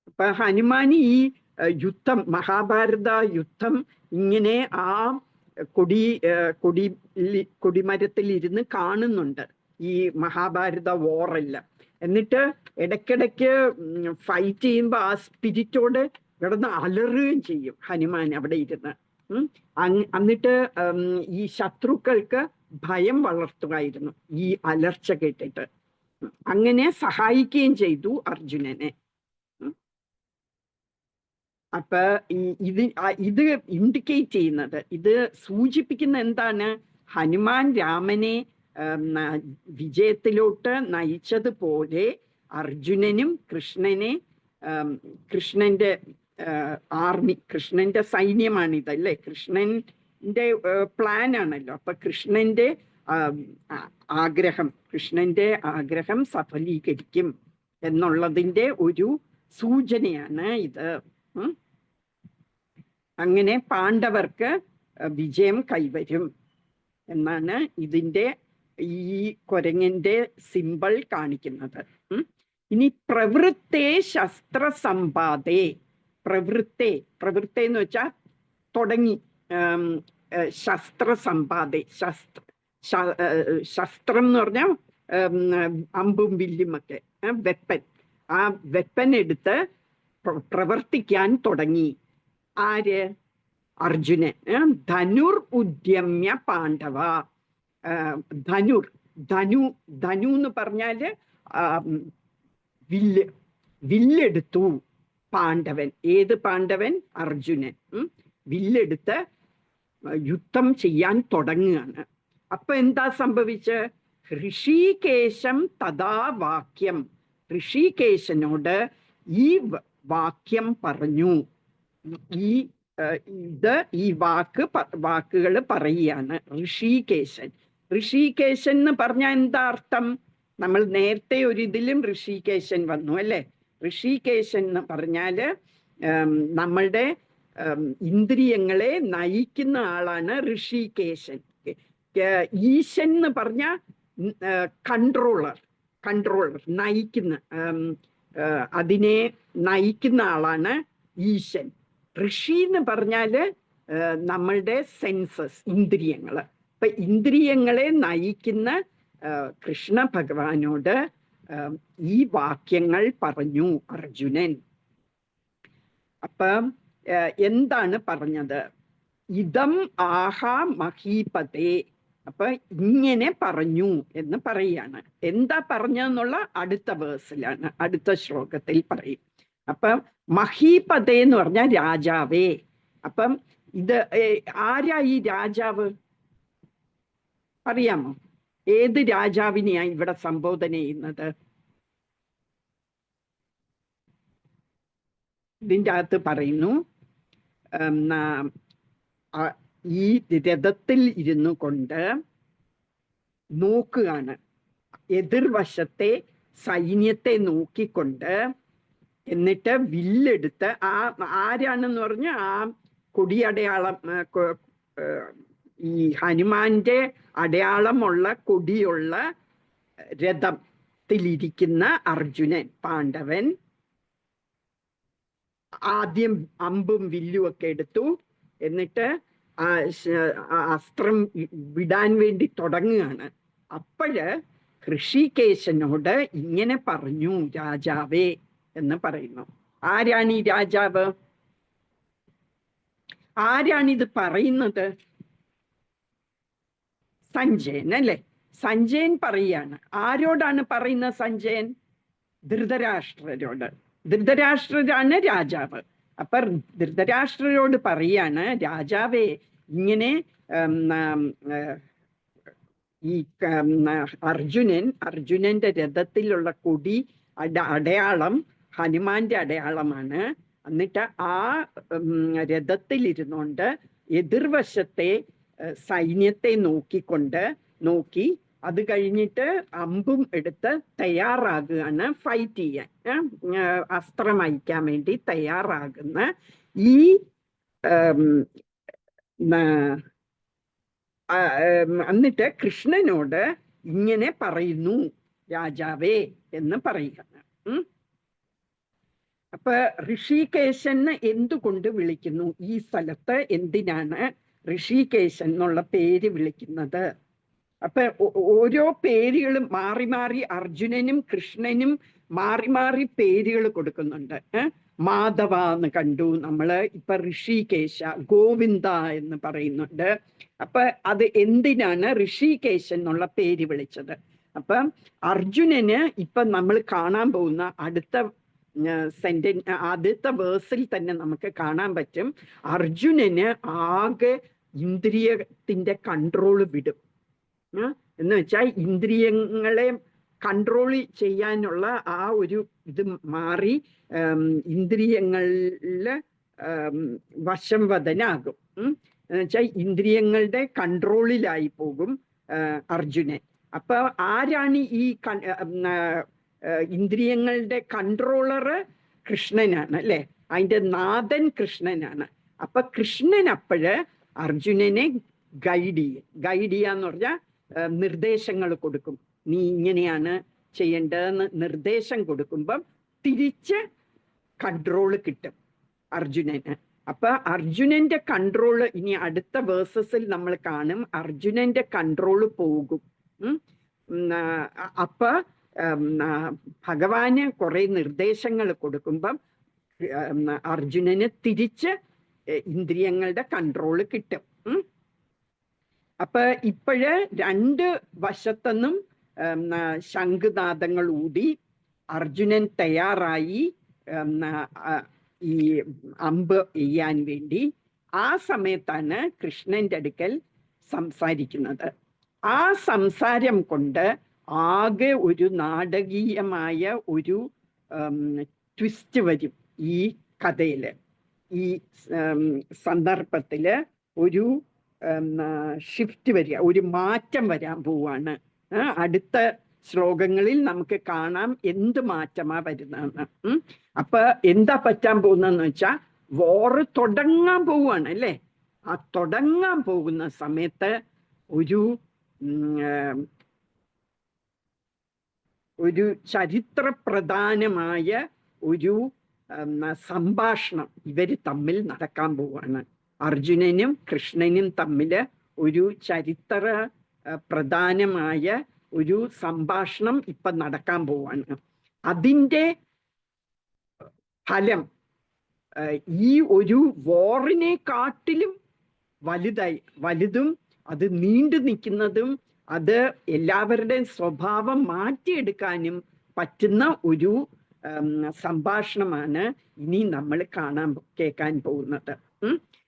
അപ്പൊ ഹനുമാൻ ഈ യുദ്ധം, മഹാഭാരത യുദ്ധം ഇങ്ങനെ ആ കൊടിമരത്തിൽ ഇരുന്ന് കാണുന്നുണ്ട് ഈ മഹാഭാരത വോറെല്ലാം. എന്നിട്ട് ഇടയ്ക്കിടയ്ക്ക് ഫൈറ്റ് ചെയ്യുമ്പോ ആ സ്പിരിറ്റോട് കിടന്ന് അലറുകയും ചെയ്യും ഹനുമാൻ അവിടെ ഇരുന്ന്. എന്നിട്ട് ഈ ശത്രുക്കൾക്ക് ഭയം വളർത്തുകയായിരുന്നു ഈ അലർച്ച കേട്ടിട്ട്. അങ്ങനെ സഹായിക്കുകയും ചെയ്തു അർജുനനെ. അപ്പൊ ഇത് ഇൻഡിക്കേറ്റ് ചെയ്യുന്നത്, ഇത് സൂചിപ്പിക്കുന്ന എന്താണ്? ഹനുമാൻ രാമനെ വിജയത്തിലോട്ട് നയിച്ചതുപോലെ അർജുനനും കൃഷ്ണന്റെ ആർമി, കൃഷ്ണന്റെ സൈന്യമാണിതല്ലേ, കൃഷ്ണന്റെ പ്ലാൻ ആണല്ലോ. അപ്പൊ കൃഷ്ണന്റെ ആഗ്രഹം സഫലീകരിക്കും എന്നുള്ളതിന്റെ ഒരു സൂചനയാണ് ഇത്. അങ്ങനെ പാണ്ഡവർക്ക് വിജയം കൈവരും എന്നാണ് ഇതിന്റെ ഈ കുരങ്ങന്റെ സിമ്പിൾ കാണിക്കുന്നത്. ഇനി പ്രവൃത്തെ ശസ്ത്രസമ്പാദേ, പ്രവൃത്തെ എന്ന് വെച്ചാൽ തുടങ്ങി, ശസ്ത്രസമ്പാദേ, ശസ്ത്രം എന്ന് പറഞ്ഞാൽ അമ്പും വില്ലും ഒക്കെ, വെപ്പൻ, ആ വെപ്പൻ എടുത്ത് പ്രവർത്തിക്കാൻ തുടങ്ങി. ആര്? അർജുനൻ. ധനുർ ഉദ്യമ്യ പാണ്ഡവ. ധനു എന്ന് പറഞ്ഞാല് വില്ലെടുത്തു പാണ്ഡവൻ. ഏത് പാണ്ഡവൻ? അർജുനൻ. വില്ലെടുത്ത് യുദ്ധം ചെയ്യാൻ തുടങ്ങുകയാണ്. അപ്പൊ എന്താ സംഭവിച്ച? ഋഷികേശം തഥാ വാക്യം, ഋഷികേശനോട് ഈ വാക്യം പറഞ്ഞു. ഈ വാക്കുകൾ പറയുകയാണ് ഋഷികേശൻ. ഋഷികേശൻ എന്ന് പറഞ്ഞാൽ എന്താ അർത്ഥം? നമ്മൾ നേരത്തെ ഒരു ഇതിലും ഋഷികേശൻ വന്നു അല്ലെ. ഋഷികേശൻ എന്ന് പറഞ്ഞാല് നമ്മളുടെ ഇന്ദ്രിയങ്ങളെ നയിക്കുന്ന ആളാണ് ഋഷികേശൻ. ഈശൻ എന്ന് പറഞ്ഞ കൺട്രോളർ, നയിക്കുന്ന, അതിനെ നയിക്കുന്ന ആളാണ് ഈശൻ. ഋഷി എന്ന് പറഞ്ഞാല് നമ്മളുടെ സെൻസസ്, ഇന്ദ്രിയങ്ങള്. അപ്പൊ ഇന്ദ്രിയങ്ങളെ നയിക്കുന്ന കൃഷ്ണ ഭഗവാനോട് ഈ വാക്യങ്ങൾ പറഞ്ഞു അർജുനൻ. അപ്പൊ എന്താണ് പറഞ്ഞത്? ഇതം ആഹാ മഹീപതേ. അപ്പൊ ഇങ്ങനെ പറഞ്ഞു എന്ന് പറയാണ്. എന്താ പറഞ്ഞെന്നുള്ള അടുത്ത വേഴ്സിലാണ്, അടുത്ത ശ്ലോകത്തിൽ പറയും. അപ്പം മഹീപതേ എന്ന് പറഞ്ഞാൽ രാജാവേ. അപ്പം ഇത് ആരാ ഈ രാജാവ്? അറിയാമോ? ഏത് രാജാവിനെയാണ് ഇവിടെ സംബോധന ചെയ്യുന്നത്? ഇതിൻ്റെ അകത്ത് പറയുന്നു, ഈ രഥത്തിൽ ഇരുന്നു കൊണ്ട് നോക്കുകയാണ്, എതിർവശത്തെ സൈന്യത്തെ നോക്കിക്കൊണ്ട്, എന്നിട്ട് വില്ലെടുത്ത് ആരാണെന്ന് പറഞ്ഞ ആ കൊടിയടയാളം, ഈ ഹനുമാന്റെ അടയാളമുള്ള കൊടിയുള്ള രഥത്തിലിരിക്കുന്ന അർജുനൻ, പാണ്ഡവൻ, ആദ്യം അമ്പും വില്ലും ഒക്കെ എടുത്തു. എന്നിട്ട് അസ്ത്രം വിടാൻ വേണ്ടി തുടങ്ങുകയാണ്. അപ്പോഴ് ഋഷികേശനോട് ഇങ്ങനെ പറഞ്ഞു രാജാവേ എന്ന് പറയുന്നു. ആരാണ് ഈ രാജാവ്? ആരാണിത് പറയുന്നത്? സഞ്ജയൻ അല്ലെ. സഞ്ജയൻ പറയാണ്. ആരോടാണ് പറയുന്നത് സഞ്ജയൻ? ധൃതരാഷ്ട്രരോട്. ധൃതരാഷ്ട്രരാണ് രാജാവ്. അപ്പൊ ധൃതരാഷ്ട്രരോട് പറയാണ്, രാജാവേ ഇങ്ങനെ ഈ അർജുനന്റെ രഥത്തിലുള്ള കൊടി അടയാളം ഹനുമാന്റെ അടയാളമാണ്. എന്നിട്ട് ആ രഥത്തിലിരുന്നുകൊണ്ട് എതിർവശത്തെ സൈന്യത്തെ നോക്കി അത് കഴിഞ്ഞിട്ട് അമ്പും എടുത്ത് തയ്യാറാകുകയാണ് ഫൈറ്റ് ചെയ്യാൻ, അസ്ത്രം അയക്കാൻ വേണ്ടി തയ്യാറാകുന്ന ഈ എന്നിട്ട് കൃഷ്ണനോട് ഇങ്ങനെ പറയുന്നു രാജാവേ എന്ന് പറയുകയാണ്. അപ്പൊ ഋഷികേശന് എന്തുകൊണ്ട് വിളിക്കുന്നു? ഈ സ്ഥലത്ത് എന്തിനാണ് ഋഷികേശൻ എന്നുള്ള പേര് വിളിക്കുന്നത്? അപ്പൊ ഓരോ പേരുകളും മാറി മാറി അർജുനനും കൃഷ്ണനും മാറി പേരുകൾ കൊടുക്കുന്നുണ്ട്. മാധവ എന്ന് കണ്ടു നമ്മള്, ഇപ്പൊ ഋഷികേശ, ഗോവിന്ദ എന്ന് പറയുന്നുണ്ട്. അപ്പൊ അത് എന്തിനാണ് ഋഷികേശൻ എന്നുള്ള പേര് വിളിച്ചത്? അപ്പൊ അർജുനന് ഇപ്പൊ നമ്മൾ കാണാൻ പോകുന്ന അടുത്ത ആദ്യത്തെ വേഴ്സിൽ തന്നെ നമുക്ക് കാണാൻ പറ്റും, അർജുനന് ആകെ ഇന്ദ്രിയത്തിന്റെ കൺട്രോള് വിടും. എന്ന് വെച്ചാൽ ഇന്ദ്രിയങ്ങളെ കൺട്രോൾ ചെയ്യാനുള്ള ആ ഒരു ഇത് മാറി ഇന്ദ്രിയങ്ങളില് വശംവദനാകും. എന്നുവെച്ചാൽ ഇന്ദ്രിയങ്ങളുടെ കൺട്രോളിലായി പോകും അർജുനൻ. അപ്പൊ ആരാണ് ഈ ഇന്ദ്രിയങ്ങളുടെ കൺട്രോളറ്? കൃഷ്ണനാണ് അല്ലെ, അതിന്റെ നാഥൻ കൃഷ്ണനാണ്. അപ്പൊ കൃഷ്ണൻ അപ്പോഴ് അർജുനനെ ഗൈഡ് ചെയ്യാന്ന് പറഞ്ഞാൽ നിർദ്ദേശങ്ങൾ കൊടുക്കും. നീ ഇങ്ങനെയാണ് ചെയ്യേണ്ടതെന്ന് നിർദ്ദേശം കൊടുക്കുമ്പം തിരിച്ച് കൺട്രോള് കിട്ടും അർജുനന്. അപ്പൊ അർജുനന്റെ കൺട്രോള് ഇനി അടുത്ത വേഴ്സസിൽ നമ്മൾ കാണും, അർജുനന്റെ കൺട്രോള് പോകും. അപ്പൊ ഭഗവാന് കുറെ നിർദ്ദേശങ്ങൾ കൊടുക്കുമ്പം അർജുനന് തിരിച്ച് ഇന്ദ്രിയങ്ങളുടെ കൺട്രോള് കിട്ടും. അപ്പൊ ഇപ്പോഴ് രണ്ട് വശത്തുനിന്നും ശംഖുനാദങ്ങൾ ഊടി അർജുനൻ തയ്യാറായി ഈ അമ്പ് ചെയ്യാൻ വേണ്ടി. ആ സമയത്താണ് കൃഷ്ണന്റെ അടുക്കൽ സംസാരിക്കുന്നത്. ആ സംസാരം കൊണ്ട് ആകെ ഒരു നാടകീയമായ ഒരു ട്വിസ്റ്റ് വരും ഈ കഥയില്. ഈ സന്ദർഭത്തില് ഒരു ഷിഫ്റ്റ് വരിക, ഒരു മാറ്റം വരാൻ പോവാണ്. അടുത്ത ശ്ലോകങ്ങളിൽ നമുക്ക് കാണാം എന്ത് മാറ്റമാ വരുന്നതെന്ന്. അപ്പൊ എന്താ പറ്റാൻ പോകുന്നതെന്ന് വെച്ചാൽ വോറ് തുടങ്ങാൻ പോവാണ് അല്ലേ. ആ തുടങ്ങാൻ പോകുന്ന സമയത്ത് ഒരു ചരിത്രപ്രധാനമായ ഒരു സംഭാഷണം ഇവര് തമ്മിൽ നടക്കാൻ പോവാണ്. അർജുനനും കൃഷ്ണനും തമ്മില് ഒരു ചരിത്ര പ്രധാനമായ ഒരു സംഭാഷണം ഇപ്പൊ നടക്കാൻ പോവാണ്. അതിൻ്റെ ഫലം ഈ ഒരു വോറിനെക്കാട്ടിലും വലുതും അത് നീണ്ടു നിൽക്കുന്നതും അത് എല്ലാവരുടെയും സ്വഭാവം മാറ്റിയെടുക്കാനും പറ്റുന്ന ഒരു സംഭാഷണമാണ് ഇനി നമ്മൾ കേൾക്കാൻ പോകുന്നത്.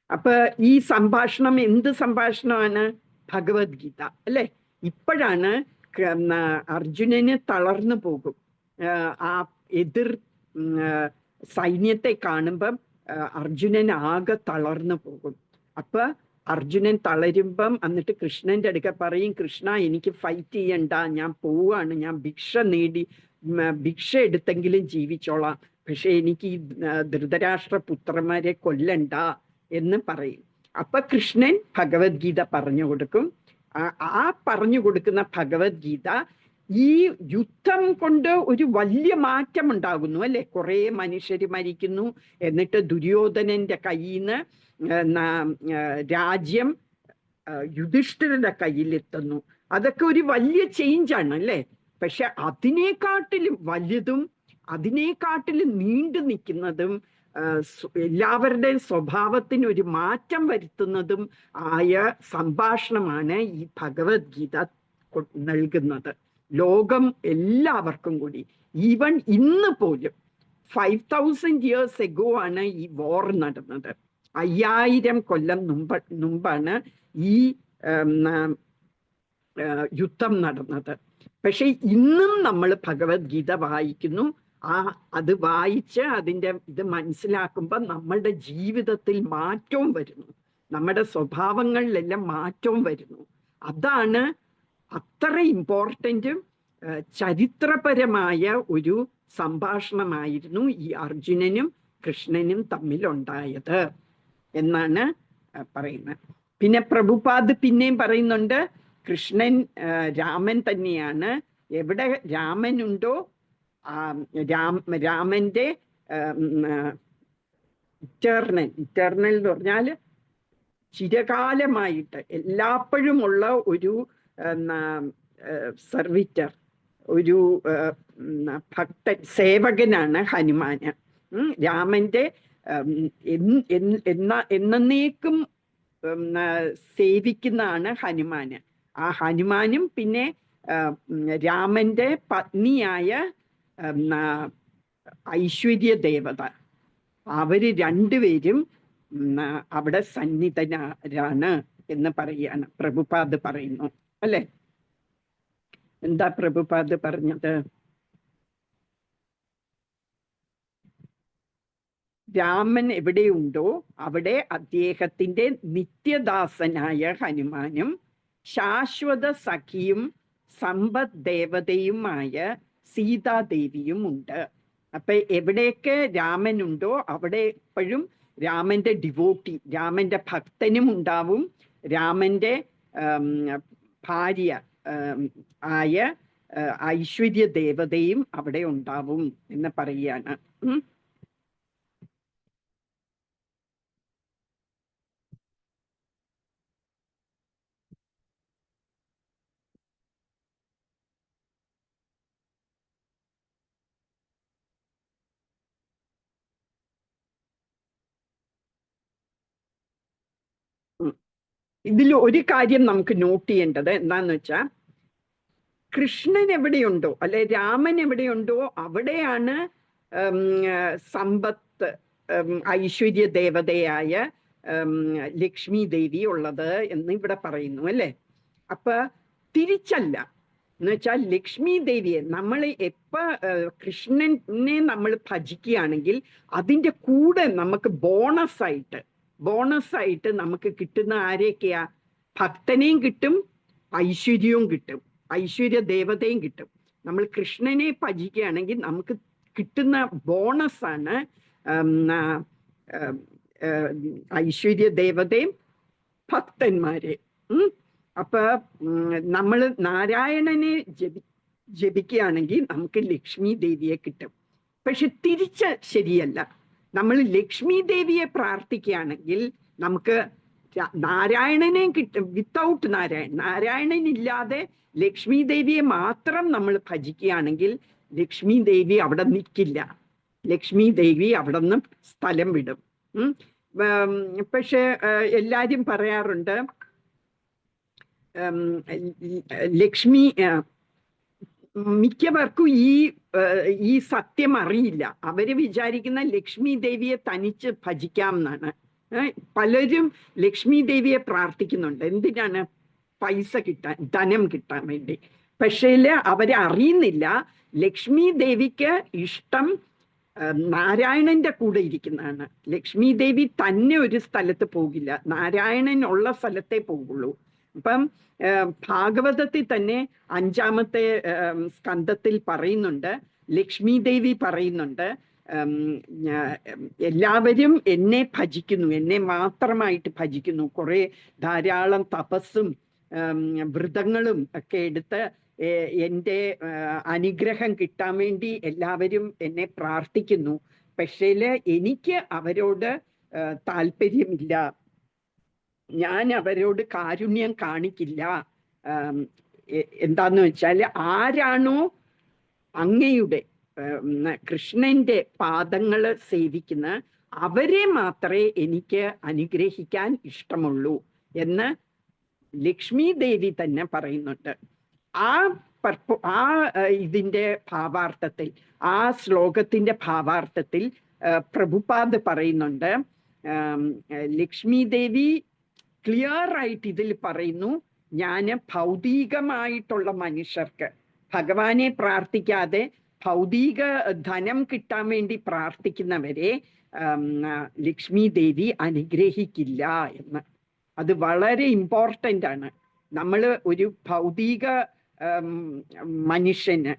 അപ്പൊ ഈ സംഭാഷണം എന്ത് സംഭാഷണമാണ്? ഭഗവത്ഗീത അല്ലെ. ഇപ്പോഴാണ് അർജുനന് തളർന്നു പോകും. ആ എതിർ സൈന്യത്തെ കാണുമ്പം അർജുനൻ ആകെ തളർന്നു പോകും. അപ്പൊ അർജുനൻ തളരുമ്പം എന്നിട്ട് കൃഷ്ണന്റെ അടുക്ക പറയും, കൃഷ്ണ എനിക്ക് ഫൈറ്റ് ചെയ്യണ്ട, ഞാൻ പോവാണ്, ഞാൻ ഭിക്ഷ എടുത്തെങ്കിലും ജീവിച്ചോളാം, പക്ഷെ എനിക്ക് ഈ ധൃതരാഷ്ട്ര പുത്രന്മാരെ കൊല്ലണ്ട എന്ന് പറയും. അപ്പൊ കൃഷ്ണൻ ഭഗവത്ഗീത പറഞ്ഞു കൊടുക്കും. ആ പറഞ്ഞു കൊടുക്കുന്ന ഭഗവത്ഗീത ഈ യുദ്ധം കൊണ്ട് ഒരു വലിയ മാറ്റം ഉണ്ടാകുന്നു അല്ലെ. കുറെ മനുഷ്യര് മരിക്കുന്നു, എന്നിട്ട് ദുര്യോധനന്റെ കയ്യിൽ നിന്ന് രാജ്യം യുധിഷ്ഠിരന്റെ കയ്യിലെത്തുന്നു. അതൊക്കെ ഒരു വലിയ ചേഞ്ചാണ് അല്ലെ. പക്ഷെ അതിനേക്കാട്ടിലും വലുതും അതിനേക്കാട്ടിലും നീണ്ടു നിൽക്കുന്നതും എല്ലാവരുടെയും സ്വഭാവത്തിന് ഒരു മാറ്റം വരുത്തുന്നതും ആയ സംഭാഷണമാണ് ഈ ഭഗവത്ഗീത നൽകുന്നത്. ലോകം എല്ലാവർക്കും കൂടി. ഈവൻ ഇന്ന് പോലും 5000 years ago ആണ് ഈ വോർ നടന്നത്. 5000 കൊല്ലം മുമ്പാണ് ഈ യുദ്ധം നടന്നത്. പക്ഷെ ഇന്നും നമ്മൾ ഭഗവത്ഗീത വായിക്കുന്നു. അത് വായിച്ച് അതിൻ്റെ ഇത് മനസ്സിലാക്കുമ്പോൾ നമ്മളുടെ ജീവിതത്തിൽ മാറ്റവും വരുന്നു, നമ്മുടെ സ്വഭാവങ്ങളിലെല്ലാം മാറ്റവും വരുന്നു. അതാണ് അത്ര ഇമ്പോർട്ടൻറ്റും ചരിത്രപരമായ ഒരു സംഭാഷണമായിരുന്നു ഈ അർജുനനും കൃഷ്ണനും തമ്മിലുണ്ടായത് എന്നാണ് പറയുന്നത്. പിന്നെ പ്രഭുപാദ് പിന്നെയും പറയുന്നുണ്ട്, കൃഷ്ണൻ രാമൻ തന്നെയാണ്. എവിടെ രാമനുണ്ടോ രാമന്റെ ഇറ്റേർണൽ എന്ന് പറഞ്ഞാൽ ചിരകാലമായിട്ട് എല്ലാപ്പോഴുമുള്ള ഒരു സർവിറ്റർ, ഒരു ഭക്തൻ, സേവകനാണ് ഹനുമാന്. രാമന്റെ എന്നേക്കും സേവിക്കുന്നതാണ് ഹനുമാന്. ആ ഹനുമാനും പിന്നെ രാമന്റെ പത്നിയായ ഐശ്വര്യ ദേവത, അവര് രണ്ടുപേരും അവിടെ സന്നിധനാണ് എന്ന് പറയാണ് പ്രഭുപാദ് പറയുന്നു അല്ലെ. എന്താ പ്രഭുപാദ് പറഞ്ഞത്? രാമൻ എവിടെയുണ്ടോ അവിടെ അദ്ദേഹത്തിന്റെ നിത്യദാസനായ ഹനുമാനും ശാശ്വത സഖിയും സമ്പദ് ദേവതയുമായ സീതാദേവിയും ഉണ്ട്. അപ്പൊ എവിടെയൊക്കെ രാമനുണ്ടോ അവിടെ എപ്പോഴും രാമന്റെ ഡിവോട്ടി, രാമന്റെ ഭക്തനും ഉണ്ടാവും, രാമന്റെ ഭാര്യ ആയ ഐശ്വര്യ ദേവതയും അവിടെ ഉണ്ടാവും എന്ന് പറയുകയാണ്. ഇതിൽ ഒരു കാര്യം നമുക്ക് നോട്ട് ചെയ്യേണ്ടത് എന്താന്ന് വെച്ചാൽ, കൃഷ്ണൻ എവിടെയുണ്ടോ അല്ലെ രാമൻ എവിടെയുണ്ടോ അവിടെയാണ് സമ്പത്ത് ഐശ്വര്യ ദേവതയായ ലക്ഷ്മി ദേവി ഉള്ളത് എന്ന് ഇവിടെ പറയുന്നു അല്ലെ. അപ്പൊ തിരിച്ചല്ല എന്ന് വെച്ചാൽ ലക്ഷ്മി ദേവിയെ നമ്മൾ കൃഷ്ണനെ നമ്മൾ ഭജിക്കുകയാണെങ്കിൽ അതിൻ്റെ കൂടെ നമുക്ക് ബോണസായിട്ട് നമുക്ക് കിട്ടുന്ന ആരെയൊക്കെയാ? ഭക്തനെയും കിട്ടും, ഐശ്വര്യവും കിട്ടും, ഐശ്വര്യ ദേവതയും കിട്ടും. നമ്മൾ കൃഷ്ണനെ ഭജിക്കുകയാണെങ്കിൽ നമുക്ക് കിട്ടുന്ന ബോണസാണ് ഐശ്വര്യ ദേവതയും ഭക്തന്മാരെ. അപ്പൊ നമ്മൾ നാരായണനെ ജപിക്കുകയാണെങ്കിൽ നമുക്ക് ലക്ഷ്മി ദേവിയെ കിട്ടും. പക്ഷെ തിരിച്ച് ശരിയല്ല. നമ്മൾ ലക്ഷ്മി ദേവിയെ പ്രാർത്ഥിക്കുകയാണെങ്കിൽ നമുക്ക് നാരായണനെ കിട്ടും. വിത്തൗട്ട് നാരായണനില്ലാതെ ലക്ഷ്മി ദേവിയെ മാത്രം നമ്മൾ ഭജിക്കുകയാണെങ്കിൽ ലക്ഷ്മി ദേവി അവിടെ നിൽക്കില്ല, ലക്ഷ്മി ദേവി അവിടെ നിന്ന് സ്ഥലം വിടും. പക്ഷെ എല്ലാരും പറയാറുണ്ട് ലക്ഷ്മി, മിക്കവർക്കും ഈ സത്യം അറിയില്ല. അവര് വിചാരിക്കുന്ന ലക്ഷ്മി ദേവിയെ തനിച്ച് ഭജിക്കാം എന്നാണ്. പലരും ലക്ഷ്മി ദേവിയെ പ്രാർത്ഥിക്കുന്നുണ്ട്. എന്തിനാണ്? പൈസ കിട്ടാൻ, ധനം കിട്ടാൻ വേണ്ടി. പക്ഷേ അവരെ അറിയുന്നില്ല ലക്ഷ്മി ദേവിക്ക് ഇഷ്ടം നാരായണന്റെ കൂടെ ഇരിക്കുന്നതാണ്. ലക്ഷ്മി ദേവി തന്നെ ഒരു സ്ഥലത്ത് പോകില്ല, നാരായണൻ ഉള്ള സ്ഥലത്തേ പോകുള്ളൂ. അപ്പം ഭാഗവതത്തിൽ തന്നെ 5-ാമത്തെ സ്കന്ധത്തിൽ പറയുന്നുണ്ട്, ലക്ഷ്മി ദേവി പറയുന്നുണ്ട്, എല്ലാവരും എന്നെ ഭജിക്കുന്നു, എന്നെ മാത്രമായിട്ട് ഭജിക്കുന്നു. കുറെ ധാരാളം തപസ്സും വ്രതങ്ങളും ഒക്കെ എടുത്ത് എൻ്റെ അനുഗ്രഹം കിട്ടാൻ വേണ്ടി എല്ലാവരും എന്നെ പ്രാർത്ഥിക്കുന്നു. പക്ഷേ എനിക്ക് അവരോട് താല്പര്യമില്ല, ഞാൻ അവരോട് കാരുണ്യം കാണിക്കില്ല. എന്താന്ന് വെച്ചാൽ ആരാണോ അങ്ങയുടെ കൃഷ്ണന്റെ പാദങ്ങൾ സേവിക്കുന്ന അവരെ മാത്രമേ എനിക്ക് അനുഗ്രഹിക്കാൻ ഇഷ്ടമുള്ളൂ എന്ന് ലക്ഷ്മി ദേവി തന്നെ പറയുന്നുണ്ട്. ആ ഇതിന്റെ ഭാവാർത്ഥത്തിൽ, ആ ശ്ലോകത്തിന്റെ ഭാവാർത്ഥത്തിൽ പ്രഭുപാദ് പറയുന്നുണ്ട്, ലക്ഷ്മി ദേവി ക്ലിയർ ആയിട്ട് ഇതിൽ പറയുന്നു, ഞാൻ ഭൗതികമായിട്ടുള്ള മനുഷ്യർക്ക് ഭഗവാനെ പ്രാർത്ഥിക്കാതെ ഭൗതിക ധനം കിട്ടാൻ വേണ്ടി പ്രാർത്ഥിക്കുന്നവരെ ലക്ഷ്മി ദേവി അനുഗ്രഹിക്കില്ല എന്ന്. അത് വളരെ ഇമ്പോർട്ടൻ്റ് ആണ്. നമ്മൾ ഒരു ഭൗതിക മനുഷ്യന്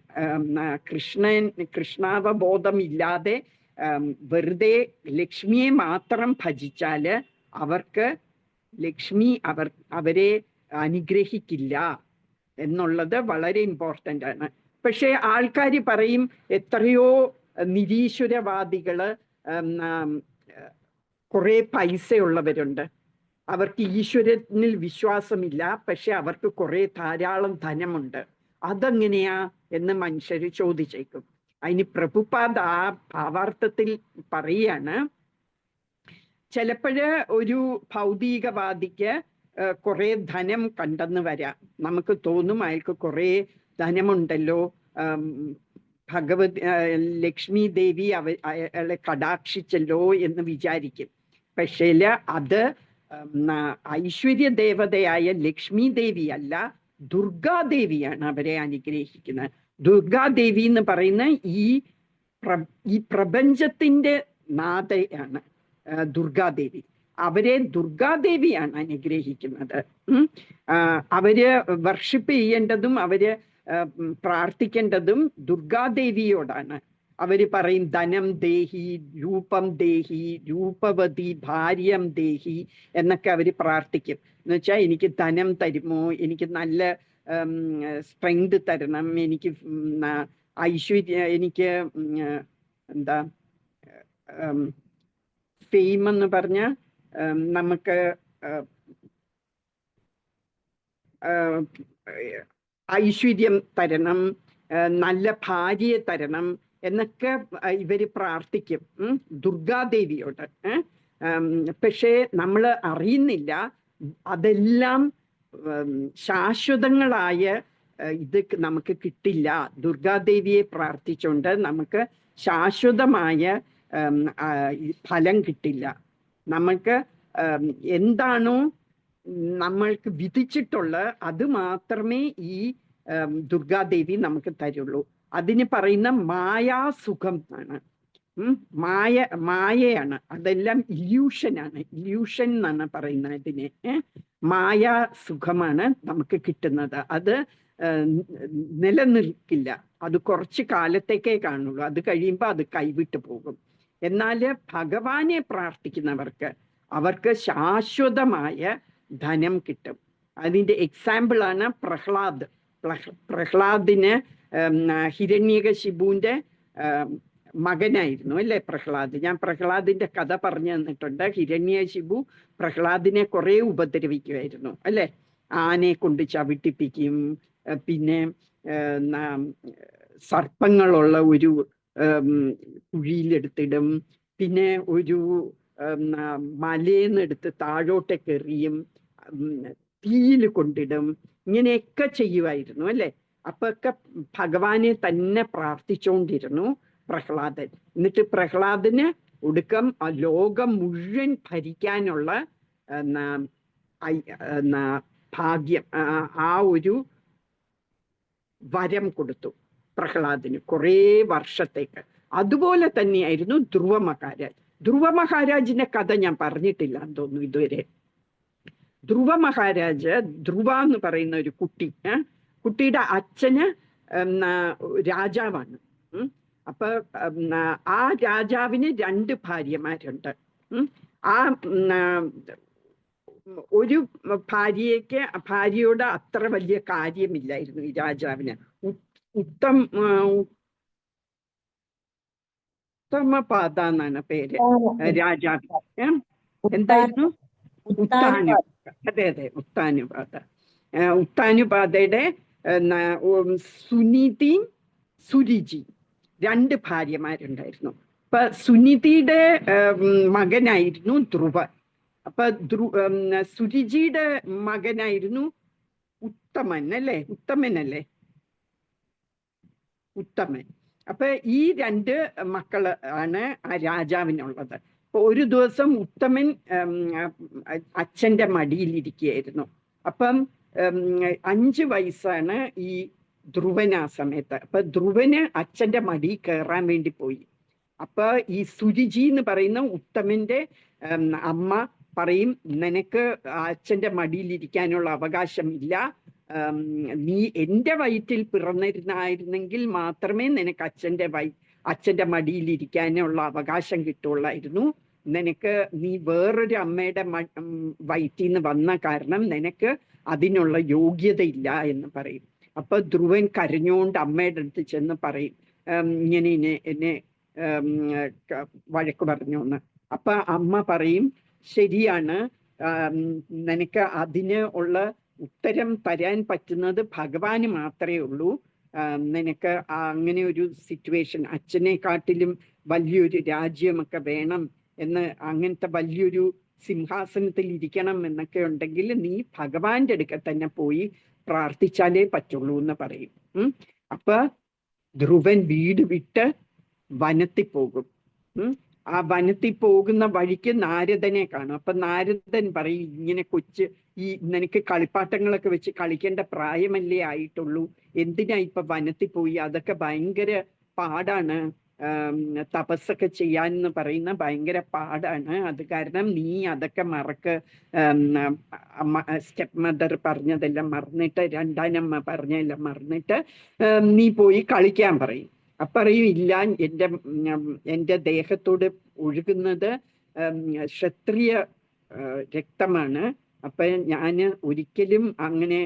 കൃഷ്ണാവബോധമില്ലാതെ വെറുതെ ലക്ഷ്മിയെ മാത്രം ഭജിച്ചാല് അവർക്ക് ലക്ഷ്മി അവരെ അനുഗ്രഹിക്കില്ല എന്നുള്ളത് വളരെ ഇമ്പോർട്ടൻ്റ് ആണ്. പക്ഷെ ആൾക്കാർ പറയും, എത്രയോ നിരീശ്വരവാദികള് കുറെ പൈസയുള്ളവരുണ്ട്, അവർക്ക് ഈശ്വരനിൽ വിശ്വാസമില്ല, പക്ഷെ അവർക്ക് കുറെ ധാരാളം ധനമുണ്ട്, അതെങ്ങനെയാ എന്ന് മനുഷ്യർ ചോദിച്ചേക്കും. അതിന് പ്രഭുപാദ് ആ ഭാവാർത്ഥത്തിൽ പറയാണ്, ചിലപ്പോഴ് ഒരു ഭൗതികവാദിക്ക് കുറെ ധനം കണ്ടെന്ന് വരാം. നമുക്ക് തോന്നും അയാൾക്ക് കുറെ ധനമുണ്ടല്ലോ, ലക്ഷ്മി ദേവി അയാളെ കടാക്ഷിച്ചല്ലോ എന്ന് വിചാരിക്കും. പക്ഷേ അത് ഐശ്വര്യ ദേവതയായ ലക്ഷ്മി ദേവി അല്ല, ദുർഗാദേവിയാണ് അവരെ അനുഗ്രഹിക്കുന്നത്. ദുർഗാദേവി എന്ന് പറയുന്ന ഈ പ്രപഞ്ചത്തിന്റെ നാഥയാണ് ദുർഗാദേവി. അവരെ ദുർഗാദേവിയാണ് അനുഗ്രഹിക്കുന്നത്. അവര് വർഷിപ്പ് ചെയ്യേണ്ടതും അവര് പ്രാർത്ഥിക്കേണ്ടതും ദുർഗാദേവിയോടാണ്. അവര് പറയും ധനം ദേഹി, രൂപം ദേഹി, രൂപവതി ഭാര്യം ദേഹി എന്നൊക്കെ അവര് പ്രാർത്ഥിക്കും. എന്ന് വെച്ചാൽ എനിക്ക് ധനം തരുമോ, എനിക്ക് നല്ല സ്ട്രെങ്ത് തരണം, എനിക്ക് ഐശ്വര്യ, എനിക്ക് എന്താ ഫെയിം എന്ന് പറഞ്ഞ നമുക്ക് ഐശ്വര്യം തരണം, നല്ല ഭാര്യയെ തരണം എന്നൊക്കെ ഇവര് പ്രാർത്ഥിക്കും ദുർഗാദേവിയോട്. പക്ഷേ നമ്മൾ അറിയുന്നില്ല അതെല്ലാം ശാശ്വതങ്ങളായ ഇത് നമുക്ക് കിട്ടില്ല. ദുർഗാദേവിയെ പ്രാർത്ഥിച്ചുകൊണ്ട് നമുക്ക് ശാശ്വതമായ ഫലം കിട്ടില്ല. നമുക്ക് എന്താണോ നമ്മൾക്ക് വിധിച്ചിട്ടുള്ള അത് മാത്രമേ ഈ ദുർഗാദേവി നമുക്ക് തരുള്ളൂ. അതിന് പറയുന്ന മായാസുഖം ആണ്. മായയാണ്, അതെല്ലാം ഇല്യൂഷനാണ്. ഇല്യൂഷൻ എന്നാണ് പറയുന്നത് ഇതിന്. മായാസുഖമാണ് നമുക്ക് കിട്ടുന്നത്. അത് നിലനിൽക്കില്ല, അത് കുറച്ച് കാലത്തേക്കേ കാണുള്ളൂ. അത് കഴിയുമ്പോൾ അത് കൈവിട്ടു പോകും. എന്നാൽ ഭഗവാനെ പ്രാർത്ഥിക്കുന്നവർക്ക് അവർക്ക് ശാശ്വതമായ ധനം കിട്ടും. അതിൻ്റെ എക്സാമ്പിളാണ് പ്രഹ്ലാദ്. പ്രഹ്ലാദിന് ഹിരണ്യകശിപുവിൻ്റെ മകനായിരുന്നു അല്ലേ പ്രഹ്ലാദ്. ഞാൻ പ്രഹ്ലാദിന്റെ കഥ പറഞ്ഞു തന്നിട്ടുണ്ട്. ഹിരണ്യകശിപു പ്രഹ്ലാദിനെ കുറെ ഉപദ്രവിക്കുമായിരുന്നു അല്ലേ. ആനയെ കൊണ്ട് ചവിട്ടിപ്പിക്കും, പിന്നെ സർപ്പങ്ങളുള്ള ഒരു കുഴിയിലെടുത്തിടും, പിന്നെ ഒരു മലയെന്നെടുത്ത് താഴോട്ടേക്ക് എറിയും, തീയിൽ കൊണ്ടിടും, ഇങ്ങനെയൊക്കെ ചെയ്യുമായിരുന്നു അല്ലേ. അപ്പൊക്കെ ഭഗവാനെ തന്നെ പ്രാർത്ഥിച്ചുകൊണ്ടിരുന്നു പ്രഹ്ലാദൻ. എന്നിട്ട് പ്രഹ്ലാദന് ഒടുക്കം ലോകം മുഴുവൻ ഭരിക്കാനുള്ള ഭാഗ്യം, ആ ഒരു വരം കൊടുത്തു പ്രഹ്ലാദിന് കുറേ വർഷത്തേക്ക്. അതുപോലെ തന്നെയായിരുന്നു ധ്രുവ മഹാരാജ്. ധ്രുവ മഹാരാജിന്റെ കഥ ഞാൻ പറഞ്ഞിട്ടില്ല എന്ന് തോന്നുന്നു ഇതുവരെ. ധ്രുവ മഹാരാജ്, ധ്രുവ എന്ന് പറയുന്ന ഒരു കുട്ടിയുടെ അച്ഛന് രാജാവാണ്. അപ്പൊ ആ രാജാവിന് 2 ഭാര്യമാരുണ്ട്. ആ ഒരു ഭാര്യയോട് അത്ര വലിയ കാര്യമില്ലായിരുന്നു ഈ രാജാവിന്. ഉത്തമപാദ എന്നാണ് പേര് രാജാവിന്. എന്തായിരുന്നു? അതെ, ഉത്താനുപാദ. ഉത്താനുപാദയുടെ സുനിതിയും സുരുചി 2 ഭാര്യമാരുണ്ടായിരുന്നു. അപ്പൊ സുനിതിയുടെ മകനായിരുന്നു ധ്രുവ. അപ്പൊ സുരുചിയുടെ മകനായിരുന്നു ഉത്തമനല്ലേ. അപ്പൊ ഈ 2 മക്കള് ആണ് ആ രാജാവിനുള്ളത്. അപ്പൊ ഒരു ദിവസം ഉത്തമൻ അച്ഛന്റെ മടിയിലിരിക്കുകയായിരുന്നു. അപ്പം 5 വയസ്സാണ് ഈ ധ്രുവന് ആ സമയത്ത്. അപ്പൊ ധ്രുവന് അച്ഛന്റെ മടി കയറാൻ വേണ്ടി പോയി. അപ്പൊ ഈ സുരുചി എന്ന് പറയുന്ന ഉത്തമന്റെ അമ്മ പറയും, നിനക്ക് അച്ഛന്റെ മടിയിലിരിക്കാനുള്ള അവകാശമില്ല, നീ എൻ്റെ വയറ്റിൽ പിറന്നിരുന്നായിരുന്നെങ്കിൽ മാത്രമേ നിനക്ക് അച്ഛന്റെ മടിയിലിരിക്കാനുള്ള അവകാശം കിട്ടുള്ളായിരുന്നു. നീ വേറൊരു അമ്മയുടെ വയറ്റിൽ നിന്ന് വന്ന കാരണം നിനക്ക് അതിനുള്ള യോഗ്യതയില്ല എന്ന് പറയും. അപ്പൊ ധ്രുവൻ കരഞ്ഞുകൊണ്ട് അമ്മയുടെ അടുത്ത് ചെന്ന് പറയും, ഇങ്ങനെ എന്നെ വഴക്ക് പറഞ്ഞു എന്ന്. അപ്പൊ അമ്മ പറയും, ശരിയാണ്, നിനക്ക് അതിന് ഉള്ള ഉത്തരം തരാൻ പറ്റുന്നത് ഭഗവാന് മാത്രമേ ഉള്ളൂ. നിനക്ക് അങ്ങനെ ഒരു സിറ്റുവേഷൻ, അച്ഛനെക്കാട്ടിലും വലിയൊരു രാജ്യമൊക്കെ വേണം എന്ന്, അങ്ങനത്തെ വലിയൊരു സിംഹാസനത്തിൽ ഇരിക്കണം എന്നൊക്കെ ഉണ്ടെങ്കിൽ നീ ഭഗവാന്റെ അടുക്ക തന്നെ പോയി പ്രാർത്ഥിച്ചാലേ പറ്റുള്ളൂ എന്ന് പറയും. അപ്പൊ ധ്രുവൻ വീട് വിട്ട് വനത്തിൽ പോകും. ആ വനത്തിൽ പോകുന്ന വഴിക്ക് നാരദനെ കാണും. അപ്പൊ നാരദൻ പറയും, ഇങ്ങനെ ഈ നിനക്ക് കളിപ്പാട്ടങ്ങളൊക്കെ വെച്ച് കളിക്കേണ്ട പ്രായമല്ലേ ആയിട്ടുള്ളൂ, എന്തിനാ ഇപ്പൊ വനത്തിൽ പോയി, അതൊക്കെ ഭയങ്കര പാടാണ്, തപസ്സൊക്കെ ചെയ്യാന്ന് പറയുന്ന ഭയങ്കര പാടാണ്, അത് കാരണം നീ അതൊക്കെ മറക്ക്, സ്റ്റെപ്പ് മദർ പറഞ്ഞതെല്ലാം മറന്നിട്ട്, രണ്ടാനമ്മ പറഞ്ഞതെല്ലാം മറന്നിട്ട് നീ പോയി കളിക്കാൻ പറയും. പറയും, ഇല്ല, എൻ്റെ ദേഹത്തോട് ഒഴുകുന്നത് ക്ഷത്രിയ രക്തമാണ്, അപ്പൊ ഞാൻ ഒരിക്കലും അങ്ങനെ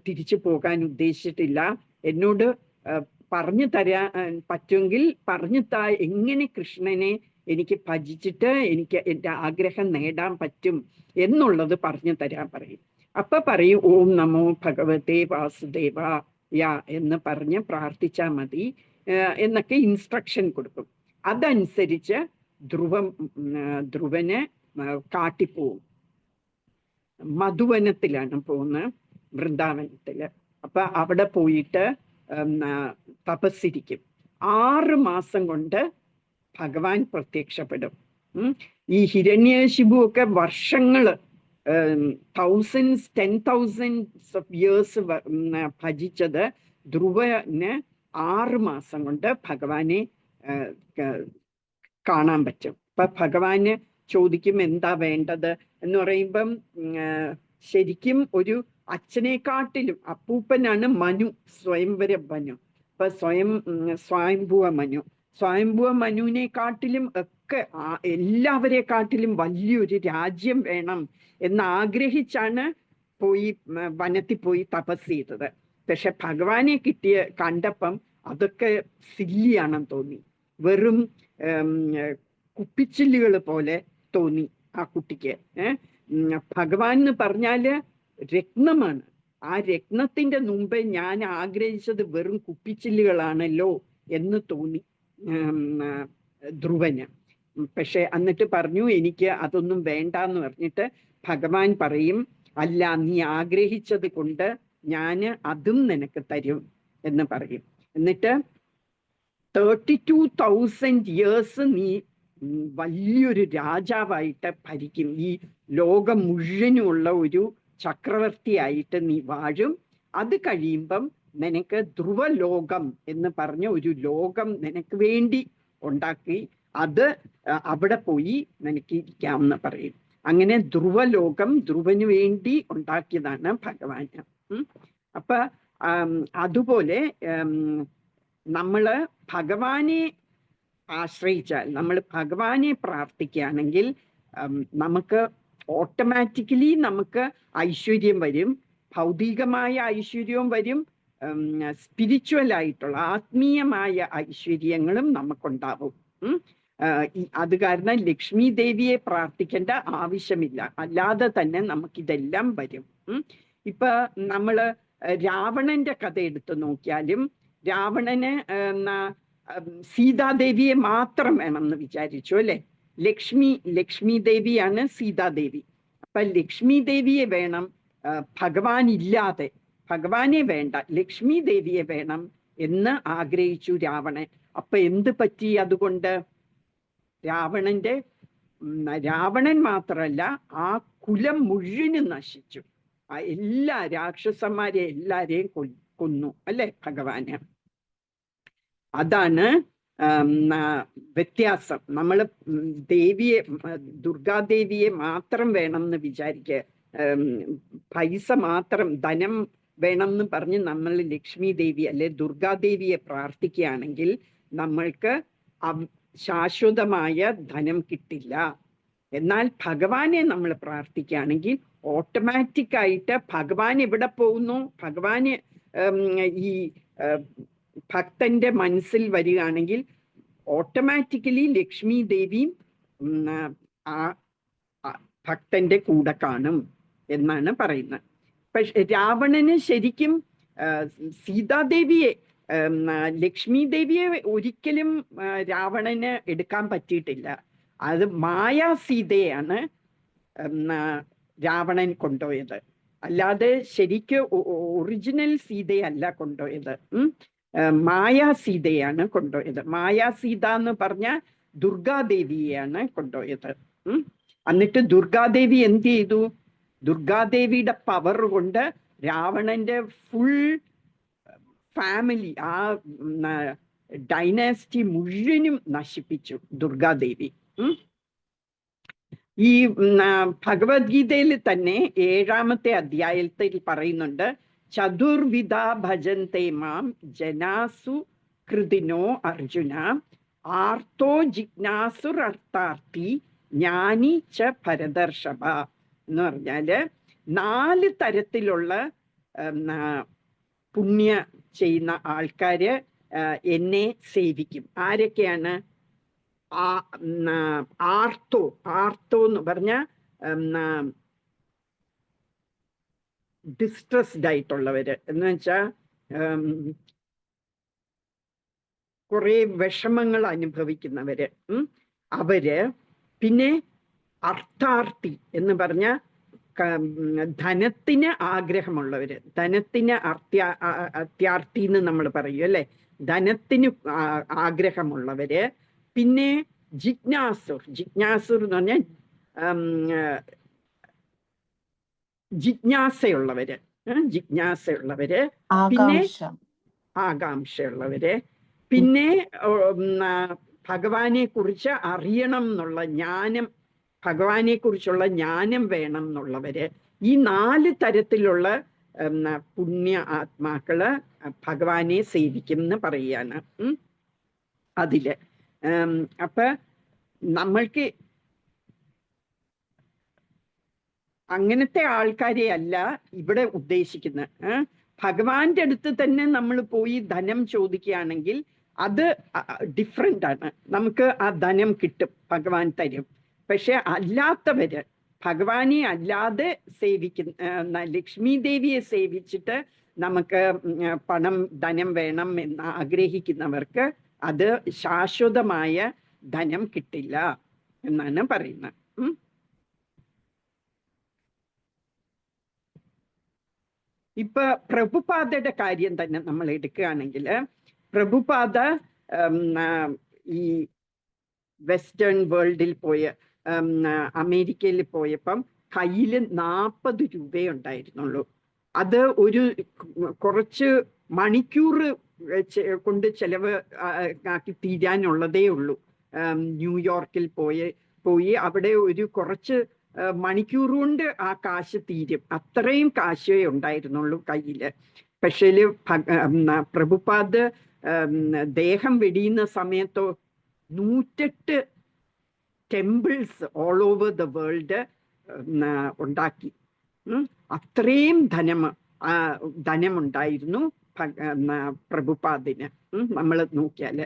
തിരിച്ചു പോകാൻ ഉദ്ദേശിച്ചിട്ടില്ല, എന്നോട് പറഞ്ഞു തരാൻ പറ്റുമെങ്കിൽ പറഞ്ഞു താ, എങ്ങനെ കൃഷ്ണനെ എനിക്ക് ഭജിച്ചിട്ട് എനിക്ക് എൻ്റെ ആഗ്രഹം നേടാൻ പറ്റും എന്നുള്ളത് പറഞ്ഞു തരാൻ പറയും. അപ്പൊ പറയും, ഓം നമോ ഭഗവതേ വാസുദേവായ എന്ന് പറഞ്ഞ് പ്രാർത്ഥിച്ചാൽ മതി എന്നൊക്കെ ഇൻസ്ട്രക്ഷൻ കൊടുക്കും. അതനുസരിച്ച് ധ്രുവന് കാട്ടിപ്പോവും. മധുവനത്തിലാണ് പോകുന്നത്, വൃന്ദാവനത്തില്. അപ്പൊ അവിടെ പോയിട്ട് തപസ്സിരിക്കും. 6 മാസം കൊണ്ട് ഭഗവാൻ പ്രത്യക്ഷപ്പെടും. ഈ ഹിരണ്യശിബു ഒക്കെ വർഷങ്ങള്, 10,000s of years ഭജിച്ചത് ധ്രുവന് 6 മാസം കൊണ്ട് ഭഗവാനെ കാണാൻ പറ്റും. അപ്പൊ ഭഗവാന് ചോദിക്കും, എന്താ വേണ്ടത് എന്ന് പറയുമ്പം ശരിക്കും ഒരു അച്ഛനെക്കാട്ടിലും അപ്പൂപ്പനാണ് മനു, സ്വയംവര മനു. അപ്പൊ സ്വയംഭുവ മനുവിനെക്കാട്ടിലും ഒക്കെ എല്ലാവരെക്കാട്ടിലും വലിയൊരു രാജ്യം വേണം എന്നാഗ്രഹിച്ചാണ് വനത്തിൽ പോയി തപസ് ചെയ്തത്. പക്ഷെ ഭഗവാനെ കണ്ടപ്പം അതൊക്കെ സില്ലിയാണെന്ന് തോന്നി, വെറും കുപ്പിച്ചില്ലുകൾ പോലെ തോന്നി ആ കുട്ടിക്ക്. ഭഗവാൻ എന്ന് പറഞ്ഞാല് രത്നമാണ്. ആ രത്നത്തിന്റെ മുമ്പേ ഞാൻ ആഗ്രഹിച്ചത് വെറും കുപ്പിച്ചില്ലുകളാണല്ലോ എന്ന് തോന്നി ധ്രുവന്. പക്ഷെ എന്നിട്ട് പറഞ്ഞു, എനിക്ക് അതൊന്നും വേണ്ടെന്ന് പറഞ്ഞിട്ട് ഭഗവാൻ പറയും, അല്ല, നീ ആഗ്രഹിച്ചത് കൊണ്ട് ഞാന് അതും നിനക്ക് തരും എന്ന് പറയും. എന്നിട്ട് 32,000 years നീ വലിയൊരു രാജാവായിട്ട് ഭരിക്കും, ഈ ലോകം മുഴുവനുമുള്ള ഒരു ചക്രവർത്തിയായിട്ട് നീ വാഴും. അത് കഴിയുമ്പം നിനക്ക് ധ്രുവലോകം എന്ന് പറഞ്ഞ ഒരു ലോകം നിനക്ക് വേണ്ടി ഉണ്ടാക്കി, അത് അവിടെ പോയി നിനക്ക് ഇരിക്കാമെന്ന് പറയും. അങ്ങനെ ധ്രുവലോകം ധ്രുവന് വേണ്ടി ഉണ്ടാക്കിയതാണ് ഭഗവാന്. അപ്പൊ അതുപോലെ നമ്മള് ഭഗവാനെ ആശ്രയിച്ചാൽ, നമ്മൾ ഭഗവാനെ പ്രാർത്ഥിക്കുകയാണെങ്കിൽ നമുക്ക് ഓട്ടോമാറ്റിക്കലി നമുക്ക് ഐശ്വര്യം വരും, ഭൗതികമായ ഐശ്വര്യവും വരും, സ്പിരിച്വൽ ആയിട്ടുള്ള ആത്മീയമായ ഐശ്വര്യങ്ങളും നമുക്കുണ്ടാവും. അത് കാരണം ലക്ഷ്മി ദേവിയെ പ്രാർത്ഥിക്കേണ്ട ആവശ്യമില്ല, അല്ലാതെ തന്നെ നമുക്കിതെല്ലാം വരും. ഇപ്പൊ നമ്മള് രാവണന്റെ കഥ എടുത്തു നോക്കിയാലും രാവണന് സീതാദേവിയെ മാത്രം വേണമെന്ന് വിചാരിച്ചു, അല്ലെ? ലക്ഷ്മി ദേവിയാണ് സീതാദേവി. അപ്പൊ ലക്ഷ്മി ദേവിയെ വേണം, ഭഗവാൻ ഇല്ലാതെ, ഭഗവാനെ വേണ്ട, ലക്ഷ്മി ദേവിയെ വേണം എന്ന് ആഗ്രഹിച്ചു രാവണൻ. അപ്പൊ എന്ത് പറ്റി? അതുകൊണ്ട് രാവണൻ മാത്രല്ല, ആ കുലം മുഴുവനും നശിച്ചു. എല്ലാ രാക്ഷസന്മാരെ എല്ലാരെയും കൊന്നു, അല്ലെ ഭഗവാന്? അതാണ് വ്യത്യാസം. നമ്മൾ ദുർഗാദേവിയെ മാത്രം വേണം എന്ന് വിചാരിക്കുക, പൈസ മാത്രം, ധനം വേണം എന്ന് പറഞ്ഞ് നമ്മൾ ലക്ഷ്മി ദേവി അല്ലെ ദുർഗാദേവിയെ പ്രാർത്ഥിക്കുകയാണെങ്കിൽ നമ്മൾക്ക് ശാശ്വതമായ ധനം കിട്ടില്ല. എന്നാൽ ഭഗവാനെ നമ്മൾ പ്രാർത്ഥിക്കുകയാണെങ്കിൽ ഓട്ടോമാറ്റിക്കായിട്ട് ഭഗവാൻ എവിടെ പോകുന്നു, ഭഗവാന് ഈ ഭക്തന്റെ മനസ്സിൽ വരികയാണെങ്കിൽ ഓട്ടോമാറ്റിക്കലി ലക്ഷ്മി ദേവിയും ആ ഭക്തന്റെ കൂടെ കാണും എന്നാണ് പറയുന്നത്. പക്ഷെ രാവണന് ശരിക്കും സീതാദേവിയെ, ലക്ഷ്മി ദേവിയെ ഒരിക്കലും രാവണന് എടുക്കാൻ പറ്റിയിട്ടില്ല. അത് മായാ സീതയാണ് രാവണൻ കൊണ്ടുപോയത്, അല്ലാതെ ശരിക്ക് ഒറിജിനൽ സീതയല്ല കൊണ്ടുപോയത്. മായാ സീതയാണ് കൊണ്ടുപോയത്. മായാ സീത എന്ന് പറഞ്ഞാൽ ദുർഗാദേവിയെയാണ് കൊണ്ടുപോയത്. എന്നിട്ട് ദുർഗാദേവി എന്ത് ചെയ്തു? ദുർഗാദേവിയുടെ പവർ കൊണ്ട് രാവണന്റെ ഫുൾ ഫാമിലി, ആ ഡൈനാസ്റ്റി മുഴുവനും നശിപ്പിച്ചു ദുർഗാദേവി. ഈ ഭഗവത്ഗീതയിൽ തന്നെ 7ാമത്തെ അധ്യായത്തിൽ പറയുന്നുണ്ട്, ചതുർവിധ ഭജന്തേ മാം ജനാസു കൃതിനോ അർജുന ആർത്തോ ജിജ്ഞാസുരർത്ഥാർത്ഥി ജ്ഞാനി ച ഭരതർഷഭ എന്ന് പറഞ്ഞാല് 4 തരത്തിലുള്ള പുണ്യ ചെയ്യുന്ന ആൾക്കാര് എന്നെ സേവിക്കും. ആരൊക്കെയാണ്? ആർത്തോ എന്ന് പറഞ്ഞ ഡിസ്ട്രസ്ഡ് ആയിട്ടുള്ളവര്, എന്ന് വെച്ചാൽ കുറെ വിഷമങ്ങൾ അനുഭവിക്കുന്നവര്, അവര്. പിന്നെ അർത്ഥാർത്ഥി എന്ന് പറഞ്ഞ ധനത്തിന് ആഗ്രഹമുള്ളവര്, ധനത്തിന് അത്യാർത്ഥി എന്ന് നമ്മൾ പറയും അല്ലെ, ധനത്തിന് ആഗ്രഹമുള്ളവര്. പിന്നെ ജിജ്ഞാസുർ എന്ന് പറഞ്ഞാൽ ജിജ്ഞാസയുള്ളവര്, പിന്നെ ആകാംക്ഷയുള്ളവര്, പിന്നെ ഭഗവാനെ കുറിച്ച് അറിയണം എന്നുള്ള ജ്ഞാനം, ഭഗവാനെ കുറിച്ചുള്ള ജ്ഞാനം വേണം എന്നുള്ളവര്. ഈ 4 തരത്തിലുള്ള പുണ്യ ആത്മാക്കള് ഭഗവാനെ സേവിക്കും എന്ന് പറയാണ് അതില്. അപ്പൊ നമ്മൾക്ക് അങ്ങനത്തെ ആൾക്കാരെ അല്ല ഇവിടെ ഉദ്ദേശിക്കുന്നത്. ഭഗവാന്റെ അടുത്ത് തന്നെ നമ്മൾ പോയി ധനം ചോദിക്കുകയാണെങ്കിൽ അത് ഡിഫറെന്റ് ആണ്. നമുക്ക് ആ ധനം കിട്ടും, ഭഗവാൻ തരും. പക്ഷെ അല്ലാത്തവര്, ഭഗവാനെ അല്ലാതെ സേവിക്കുന്ന, ലക്ഷ്മി ദേവിയെ സേവിച്ചിട്ട് നമുക്ക് ധനം വേണം എന്ന് ആഗ്രഹിക്കുന്നവർക്ക് അത് ശാശ്വതമായ ധനം കിട്ടില്ല എന്നാണ് പറയുന്നത്. ഇപ്പൊ പ്രഭുപാദയുടെ കാര്യം തന്നെ നമ്മൾ എടുക്കുകയാണെങ്കിൽ, പ്രഭുപാദ ഈ വെസ്റ്റേൺ വേൾഡിൽ പോയ, അമേരിക്കയിൽ പോയപ്പം കയ്യിൽ 40 രൂപയുണ്ടായിരുന്നുള്ളൂ. അത് കുറച്ച് മണിക്കൂർ കൊണ്ട് ചെലവ് ആക്കി തീരാനുള്ളതേ ഉള്ളൂ. ന്യൂയോർക്കിൽ പോയി അവിടെ കുറച്ച് മണിക്കൂർ കൊണ്ട് ആ കാശ് തീരും, അത്രയും കാശേ ഉണ്ടായിരുന്നുള്ളൂ കയ്യില്. പക്ഷേ പ്രഭുപാദ് ദേഹം വെടിയുന്ന സമയത്തോ 108 temples all over the world ഉണ്ടാക്കി. അത്രയും ധനമുണ്ടായിരുന്നു പ്രഭുപാദിന്. നമ്മൾ നോക്കിയാല്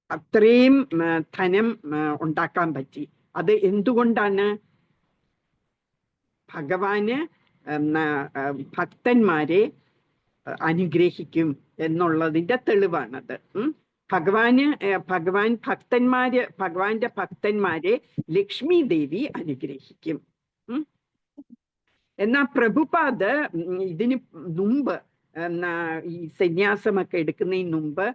അത്രയും ധനം ഉണ്ടാക്കാൻ പറ്റി. അത് എന്തുകൊണ്ടാണ്? ഭഗവാന് ഭക്തന്മാരെ അനുഗ്രഹിക്കും എന്നുള്ളതിന്റെ തെളിവാണത്. ഭഗവാന്റെ ഭക്തന്മാരെ ലക്ഷ്മി ദേവി അനുഗ്രഹിക്കും. എന്നാ പ്രഭുപാദ് ഇതിന് മുമ്പ്, ഈ സന്യാസമൊക്കെ എടുക്കുന്നതിന് മുമ്പ്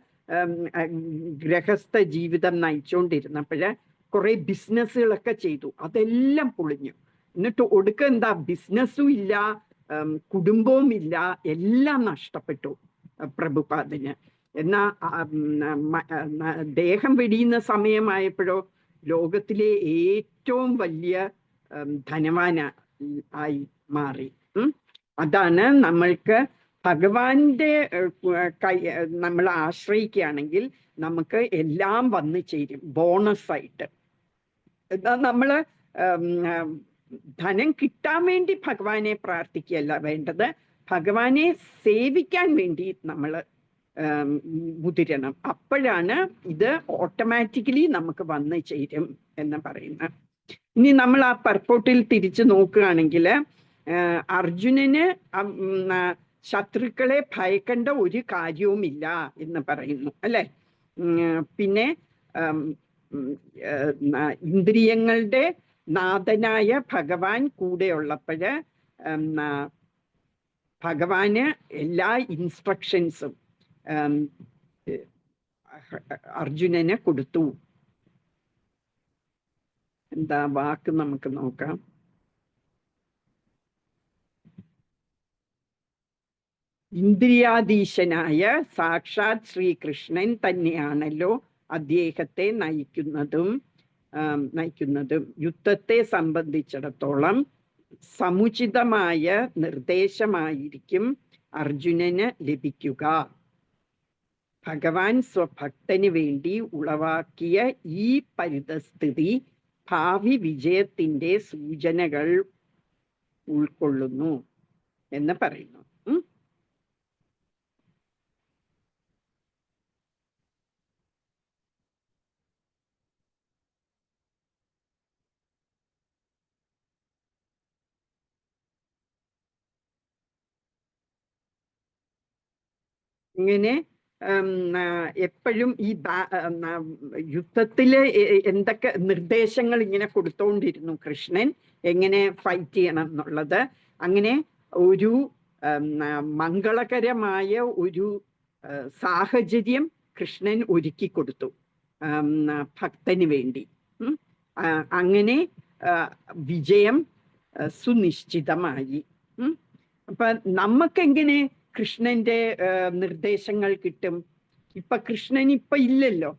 ഗൃഹസ്ഥ ജീവിതം നയിച്ചുകൊണ്ടിരുന്നപ്പോഴ് കുറെ ബിസിനസ്സുകളൊക്കെ ചെയ്തു. അതെല്ലാം പൊളിഞ്ഞു. എന്നിട്ട് എന്താ, ബിസിനസ്സും ഇല്ല, കുടുംബവും ഇല്ല, എല്ലാം നഷ്ടപ്പെട്ടു പ്രഭുപാദിന്. എന്നാ ദേഹം വെടിയുന്ന സമയമായപ്പോഴോ ലോകത്തിലെ ഏറ്റവും വലിയ ധനവാനായി മാറി. അതാണ് നമ്മൾക്ക് ഭഗവാന്റെ നമ്മൾ ആശ്രയിക്കുകയാണെങ്കിൽ നമുക്ക് എല്ലാം വന്നു ചേരും ബോണസായിട്ട്. എന്നാ നമ്മള് ധനം കിട്ടാൻ വേണ്ടി ഭഗവാനെ പ്രാർത്ഥിക്കുകയല്ല വേണ്ടത്, ഭഗവാനെ സേവിക്കാൻ വേണ്ടി നമ്മൾ മുതിരണം. അപ്പോഴാണ് ഇത് ഓട്ടോമാറ്റിക്കലി നമുക്ക് വന്നു ചേരും എന്ന് പറയുന്നത്. ഇനി നമ്മൾ ആ പർപ്പോട്ടിൽ തിരിച്ചു നോക്കുകയാണെങ്കിൽ അർജുനന് ശത്രുക്കളെ ഭയക്കേണ്ട ഒരു കാര്യവുമില്ല എന്ന് പറയുന്നു അല്ലെ. പിന്നെ ഇന്ദ്രിയങ്ങളുടെ നാഥനായ ഭഗവാൻ കൂടെയുള്ളപ്പോഴ് ഭഗവാന് എല്ലാ ഇൻസ്ട്രക്ഷൻസും അർജുനന് കൊടുത്തു. എന്താ വാക്ക് നമുക്ക് നോക്കാം. ഇന്ദ്രിയാധീശനായ സാക്ഷാത് ശ്രീകൃഷ്ണൻ തന്നെയാണല്ലോ അദ്ദേഹത്തെ നയിക്കുന്നതും യുദ്ധത്തെ സംബന്ധിച്ചിടത്തോളം സമുചിതമായ നിർദ്ദേശമായിരിക്കും അർജുനന് ലഭിക്കുക. ഭഗവാൻ സ്വഭക്തന് വേണ്ടി ഉളവാക്കിയ ഈ പരിതസ്ഥിതി ഭാവി വിജയത്തിന്റെ സൂചനകൾ ഉൾക്കൊള്ളുന്നു എന്ന് പറയുന്നു. ഇങ്ങനെ എപ്പോഴും ഈ യുദ്ധത്തില് എന്തൊക്കെ നിർദ്ദേശങ്ങൾ ഇങ്ങനെ കൊടുത്തോണ്ടിരുന്നു കൃഷ്ണൻ, എങ്ങനെ ഫൈറ്റ് ചെയ്യണം എന്നുള്ളത്. അങ്ങനെ ഒരു മംഗളകരമായ ഒരു സാഹചര്യം കൃഷ്ണൻ ഒരുക്കി കൊടുത്തു ഭക്തന് വേണ്ടി. അങ്ങനെ വിജയം സുനിശ്ചിതമായി. അപ്പൊ നമുക്കെങ്ങനെ കൃഷ്ണന്റെ നിർദ്ദേശങ്ങൾ കിട്ടും? ഇപ്പൊ കൃഷ്ണൻ ഇപ്പൊ ഇല്ലല്ലോ.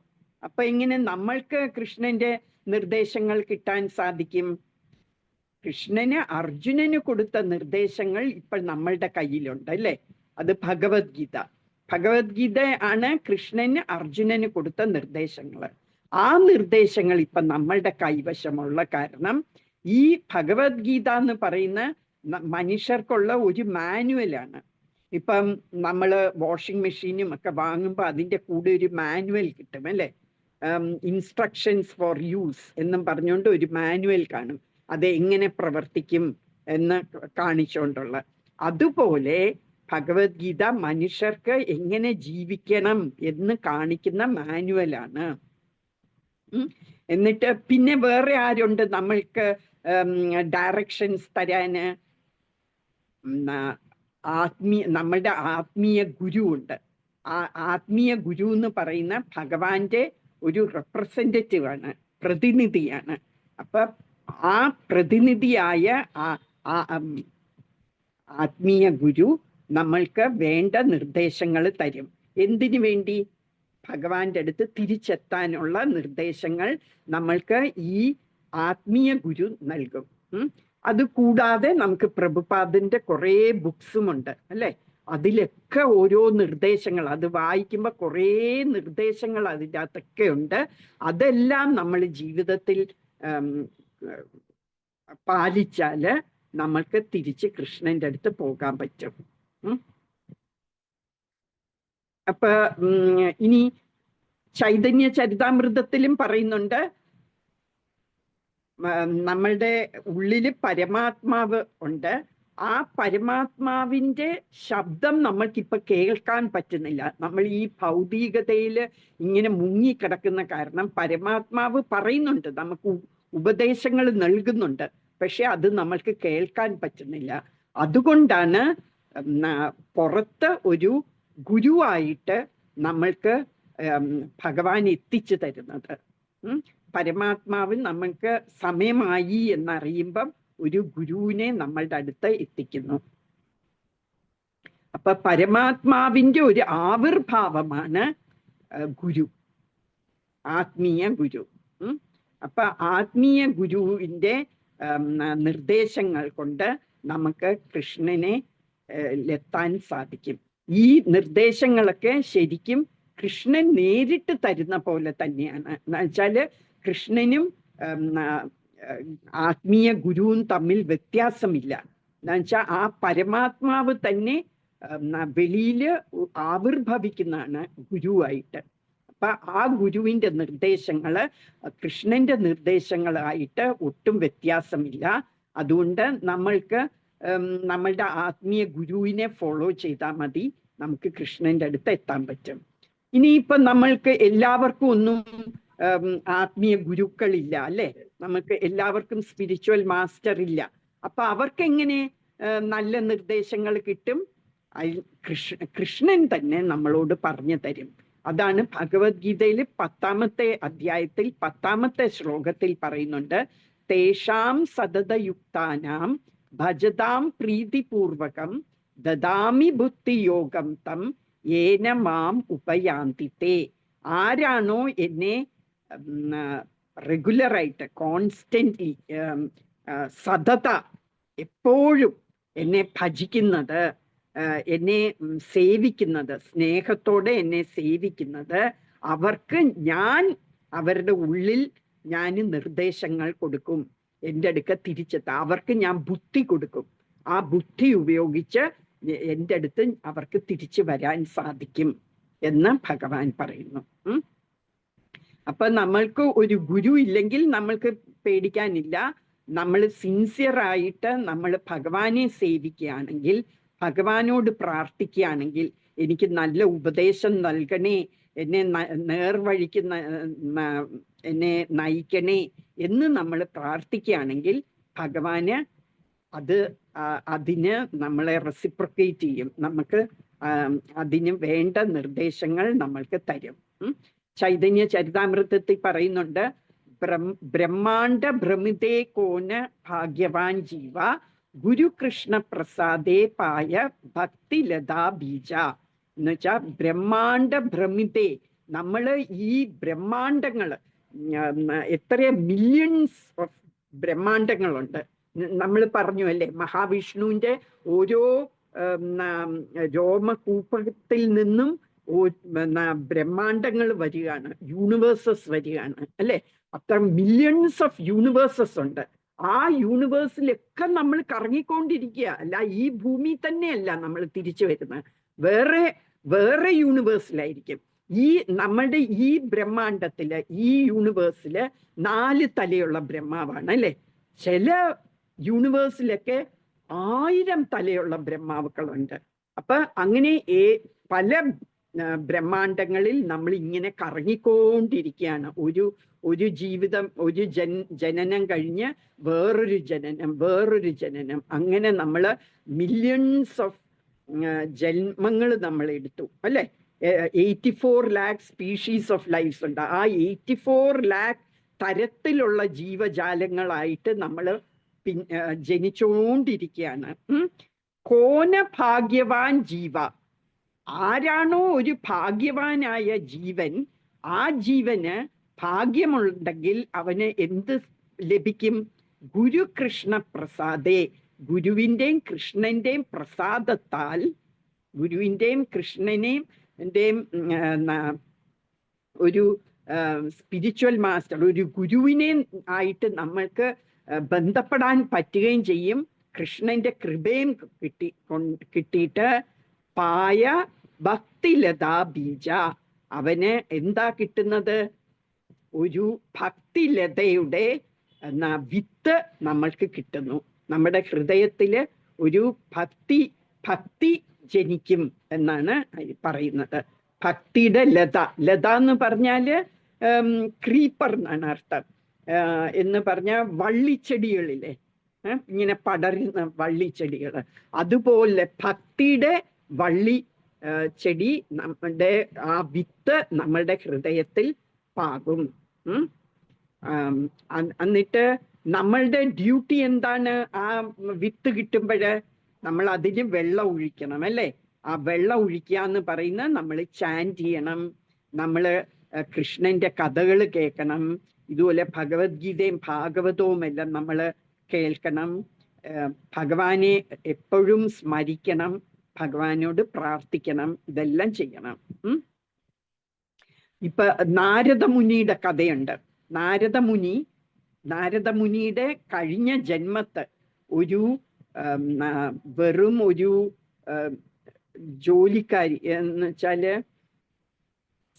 അപ്പൊ എങ്ങനെ നമ്മൾക്ക് കൃഷ്ണന്റെ നിർദ്ദേശങ്ങൾ കിട്ടാൻ സാധിക്കും? കൃഷ്ണന് അർജുനന് കൊടുത്ത നിർദ്ദേശങ്ങൾ ഇപ്പോൾ നമ്മളുടെ കയ്യിലുണ്ട് അല്ലേ? അത് ഭഗവത്ഗീത. ഭഗവത്ഗീത ആണ് കൃഷ്ണന് അർജുനന് കൊടുത്ത നിർദ്ദേശങ്ങൾ. ആ നിർദ്ദേശങ്ങൾ ഇപ്പൊ നമ്മളുടെ കൈവശമുള്ള കാരണം ഈ ഭഗവത്ഗീത എന്ന് പറയുന്ന മനുഷ്യർക്കുള്ള ഒരു മാനുവലാണ്. ഇപ്പം നമ്മള് വാഷിംഗ് മെഷീനും ഒക്കെ വാങ്ങുമ്പോൾ അതിൻ്റെ കൂടെ ഒരു മാനുവൽ കിട്ടും അല്ലേ? ഇൻസ്ട്രക്ഷൻസ് ഫോർ യൂസ് എന്നും പറഞ്ഞുകൊണ്ട് ഒരു മാനുവൽ കാണും, അത് എങ്ങനെ പ്രവർത്തിക്കും എന്ന് കാണിച്ചുകൊണ്ടുള്ള. അതുപോലെ ഭഗവത്ഗീത മനുഷ്യർക്ക് എങ്ങനെ ജീവിക്കണം എന്ന് കാണിക്കുന്ന മാനുവലാണ്. എന്നിട്ട് പിന്നെ വേറെ ആരുണ്ട് നമ്മൾക്ക് ഡയറക്ഷൻസ് തരാന്? നമ്മളുടെ ആത്മീയ ഗുരു ഉണ്ട്. ആ ആത്മീയ ഗുരു എന്ന് പറയുന്ന ഭഗവാന്റെ ഒരു റെപ്രസെന്റേറ്റീവ് ആണ്, പ്രതിനിധിയാണ്. അപ്പൊ ആ പ്രതിനിധിയായ ആത്മീയ ഗുരു നമ്മൾക്ക് വേണ്ട നിർദ്ദേശങ്ങൾ തരും. എന്തിനു വേണ്ടി? ഭഗവാന്റെ അടുത്ത് തിരിച്ചെത്താനുള്ള നിർദ്ദേശങ്ങൾ നമ്മൾക്ക് ഈ ആത്മീയ ഗുരു നൽകും. അത് കൂടാതെ നമുക്ക് പ്രഭുപാദിന്റെ കുറേ ബുക്സും ഉണ്ട് അല്ലെ? അതിലൊക്കെ ഓരോ നിർദ്ദേശങ്ങൾ, അത് വായിക്കുമ്പോൾ കുറേ നിർദ്ദേശങ്ങൾ അതിൻ്റെ അകത്തൊക്കെ ഉണ്ട്. അതെല്ലാം നമ്മൾ ജീവിതത്തിൽ പാലിച്ചാല് നമ്മൾക്ക് തിരിച്ച് കൃഷ്ണന്റെ അടുത്ത് പോകാൻ പറ്റും. അപ്പൊ ഇനി ചൈതന്യ ചരിതാമൃതത്തിലും പറയുന്നുണ്ട്, നമ്മളുടെ ഉള്ളില് പരമാത്മാവ് ഉണ്ട്. ആ പരമാത്മാവിന്റെ ശബ്ദം നമ്മൾക്കിപ്പൊ കേൾക്കാൻ പറ്റുന്നില്ല. നമ്മൾ ഈ ഭൗതികതയിൽ ഇങ്ങനെ മുങ്ങിക്കിടക്കുന്ന കാരണം പരമാത്മാവ് പറയുന്നുണ്ട്, നമുക്ക് ഉപദേശങ്ങൾ നൽകുന്നുണ്ട്, പക്ഷെ അത് നമ്മൾക്ക് കേൾക്കാൻ പറ്റുന്നില്ല. അതുകൊണ്ടാണ് പുറത്ത് ഒരു ഗുരുവായിട്ട് നമ്മൾക്ക് ഭഗവാൻ എത്തിച്ചു തരുന്നത്. പരമാത്മാവിൽ നമ്മൾക്ക് സമയമായി എന്നറിയുമ്പം ഒരു ഗുരുവിനെ നമ്മളുടെ അടുത്ത് എത്തിക്കുന്നു. അപ്പൊ പരമാത്മാവിന്റെ ഒരു ആവിർഭാവമാണ് ഗുരു, ആത്മീയ ഗുരു. അപ്പൊ ആത്മീയ ഗുരുവിന്റെ നിർദ്ദേശങ്ങൾ കൊണ്ട് നമുക്ക് കൃഷ്ണനെ എത്താൻ സാധിക്കും. ഈ നിർദ്ദേശങ്ങളൊക്കെ ശരിക്കും കൃഷ്ണൻ നേരിട്ട് തരുന്ന പോലെ തന്നെയാണ്. എന്ന് വെച്ചാല് കൃഷ്ണനും ആത്മീയ ഗുരുവും തമ്മിൽ വ്യത്യാസമില്ല. എന്ന് വെച്ചാൽ ആ പരമാത്മാവ് തന്നെ വെളിയില് ആവിർഭവിക്കുന്നതാണ് ഗുരുവായിട്ട്. അപ്പൊ ആ ഗുരുവിന്റെ നിർദ്ദേശങ്ങള് കൃഷ്ണന്റെ നിർദ്ദേശങ്ങളായിട്ട് ഒട്ടും വ്യത്യാസമില്ല. അതുകൊണ്ട് നമ്മൾക്ക് നമ്മളുടെ ആത്മീയ ഗുരുവിനെ ഫോളോ ചെയ്താൽ മതി, നമുക്ക് കൃഷ്ണന്റെ അടുത്ത് എത്താൻ പറ്റും. ഇനിയിപ്പൊ നമ്മൾക്ക് എല്ലാവർക്കും ഒന്നും ആത്മീയ ഗുരുക്കളില്ല അല്ലെ? നമുക്ക് എല്ലാവർക്കും സ്പിരിച്വൽ മാസ്റ്റർ ഇല്ല. അപ്പൊ അവർക്ക് എങ്ങനെ നല്ല നിർദ്ദേശങ്ങൾ കിട്ടും? കൃഷ്ണൻ തന്നെ നമ്മളോട് പറഞ്ഞു തരും. അതാണ് ഭഗവത്ഗീതയിൽ 10ാമത്തെ അധ്യായത്തിൽ 10ാമത്തെ ശ്ലോകത്തിൽ പറയുന്നുണ്ട്, തേഷാം സതതയുക്താനാം ഭജതാം പ്രീതിപൂർവകം ദദാമി ബുദ്ധിയോഗം തം യേന മാം ഉപയാന്തിത്തേ. ആരാണോ എന്നെ റെഗുലറായിട്ട് കോൺസ്റ്റന്റ്ലി സതത എപ്പോഴും എന്നെ ഭജിക്കുന്നത്, എന്നെ സേവിക്കുന്നത്, സ്നേഹത്തോടെ എന്നെ സേവിക്കുന്നത്, അവർക്ക് ഞാൻ അവരുടെ ഉള്ളിൽ ഞാൻ നിർദ്ദേശങ്ങൾ കൊടുക്കും, എൻ്റെ അടുക്ക തിരിച്ചെത്താം. അവർക്ക് ഞാൻ ബുദ്ധി കൊടുക്കും. ആ ബുദ്ധി ഉപയോഗിച്ച് എൻ്റെ അടുത്ത് അവർക്ക് തിരിച്ചു വരാൻ സാധിക്കും എന്ന് ഭഗവാൻ പറയുന്നു. അപ്പൊ നമ്മൾക്ക് ഒരു ഗുരു ഇല്ലെങ്കിൽ നമ്മൾക്ക് പേടിക്കാനില്ല. നമ്മൾ സിൻസിയറായിട്ട് നമ്മൾ ഭഗവാനെ സേവിക്കുകയാണെങ്കിൽ, ഭഗവാനോട് പ്രാർത്ഥിക്കുകയാണെങ്കിൽ, എനിക്ക് നല്ല ഉപദേശം നൽകണേ, എന്നെ നേർവഴിക്ക് എന്നെ നയിക്കണേ എന്ന് നമ്മൾ പ്രാർത്ഥിക്കുകയാണെങ്കിൽ ഭഗവാന് അതിന് നമ്മളെ റെസിപ്രൊക്കേറ്റ് ചെയ്യും. നമുക്ക് അതിന് വേണ്ട നിർദ്ദേശങ്ങൾ നമ്മൾക്ക് തരും. ചൈതന്യ ചരിതാമൃതത്തിൽ പറയുന്നുണ്ട്, ബ്രഹ്മാണ്ഡ ഭ്രമിതേ കോന ഭാഗ്യവാൻ ജീവ ഗുരുകൃഷ്ണ പ്രസാദേ പായ ഭക്തിലതാ ബീജ. എന്ന് വെച്ചാ ബ്രഹ്മാണ്ഡ ഭ്രമിതേ, നമ്മള് ഈ ബ്രഹ്മാണ്ഡങ്ങള് എത്ര മില്യൺസ് ഓഫ് ബ്രഹ്മാണ്ഡങ്ങളുണ്ട്. നമ്മൾ പറഞ്ഞു അല്ലേ, മഹാവിഷ്ണുവിന്റെ ഓരോ രോമകൂപത്തിൽ നിന്നും ബ്രഹ്മാണ്ഡങ്ങൾ വരികയാണ്, യൂണിവേഴ്സസ് വരികയാണ് അല്ലെ. അത്ര മില്യൺസ് ഓഫ് യൂണിവേഴ്സസ് ഉണ്ട്. ആ യൂണിവേഴ്സിലൊക്കെ നമ്മൾ കറങ്ങിക്കൊണ്ടിരിക്കുക. അല്ല, ഈ ഭൂമി തന്നെയല്ല നമ്മൾ തിരിച്ചു വരുന്നത്, വേറെ വേറെ യൂണിവേഴ്സിലായിരിക്കും. ഈ നമ്മളുടെ ഈ ബ്രഹ്മാണ്ഡത്തില്, ഈ യൂണിവേഴ്സില് 4 തലയുള്ള ബ്രഹ്മാവാണ് അല്ലെ. ചില യൂണിവേഴ്സിലൊക്കെ 1000 തലയുള്ള ബ്രഹ്മാവുകളുണ്ട്. അപ്പൊ അങ്ങനെ പല ബ്രഹ്മാണ്ഡങ്ങളിൽ നമ്മൾ ഇങ്ങനെ കറങ്ങിക്കൊണ്ടിരിക്കുകയാണ്. ഒരു ജീവിതം, ഒരു ജനനം കഴിഞ്ഞ് വേറൊരു ജനനം, വേറൊരു ജനനം, അങ്ങനെ നമ്മൾ മില്യൺസ് ഓഫ് ജന്മങ്ങൾ നമ്മൾ എടുത്തു അല്ലെ. 84 lakh സ്പീഷീസ് ഓഫ് ലൈഫ്സ് ഉണ്ട്. ആ 84 lakh തരത്തിലുള്ള ജീവജാലങ്ങളായിട്ട് നമ്മൾ ജനിച്ചുകൊണ്ടിരിക്കുകയാണ്. കോന ഭാഗ്യവാൻ ജീവ, ആരാണോ ഒരു ഭാഗ്യവാനായ ജീവൻ, ആ ജീവന് ഭാഗ്യമുണ്ടെങ്കിൽ അവന് എന്ത് ലഭിക്കും? ഗുരുകൃഷ്ണ പ്രസാദേ, ഗുരുവിൻ്റെയും കൃഷ്ണന്റെയും പ്രസാദത്താൽ, ഗുരുവിൻ്റെയും കൃഷ്ണനെയും ഒരു സ്പിരിച്വൽ മാസ്റ്റർ, ഒരു ഗുരുവിനെ ആയിട്ട് നമ്മൾക്ക് ബന്ധപ്പെടാൻ പറ്റുകയും ചെയ്യും. കൃഷ്ണന്റെ കൃപയും കിട്ടിയിട്ട് പായ ഭക്തിലതാ ബീജ, അവന് എന്താ കിട്ടുന്നത്? ഒരു ഭക്തിലതയുടെ വിത്ത് നമ്മൾക്ക് കിട്ടുന്നു. നമ്മുടെ ഹൃദയത്തില് ഒരു ഭക്തി ജനിക്കും എന്നാണ് പറയുന്നത്. ഭക്തിയുടെ ലത, ലത എന്ന് പറഞ്ഞാല് ക്രീപ്പർ എന്നാണ് അർത്ഥം. എന്ന് പറഞ്ഞ വള്ളിച്ചെടികളിലെ ഇങ്ങനെ പടരുന്ന വള്ളിച്ചെടികൾ, അതുപോലെ ഭക്തിയുടെ വള്ളി ചെടി, നമ്മുടെ ആ വിത്ത് നമ്മളുടെ ഹൃദയത്തിൽ പാകും. എന്നിട്ട് നമ്മളുടെ ഡ്യൂട്ടി എന്താണ്? ആ വിത്ത് കിട്ടുമ്പോഴ് നമ്മൾ അതിന് വെള്ളം ഒഴിക്കണം അല്ലേ. ആ വെള്ളം ഒഴിക്കുക എന്ന് പറയുന്നത് നമ്മൾ ചാൻറ്റ് ചെയ്യണം, നമ്മൾ കൃഷ്ണന്റെ കഥകൾ കേൾക്കണം, ഇതുപോലെ ഭഗവത്ഗീതയും ഭാഗവതവും എല്ലാം നമ്മൾ കേൾക്കണം, ഭഗവാനെ എപ്പോഴും സ്മരിക്കണം, ഭഗവാനോട് പ്രാർത്ഥിക്കണം, ഇതെല്ലാം ചെയ്യണം. ഇപ്പൊ നാരദമുനിയുടെ കഥയുണ്ട്. നാരദമുനിയുടെ കഴിഞ്ഞ ജന്മത്ത് ഒരു വെറും ഒരു ജോലിക്കാരി എന്ന് വെച്ചാല്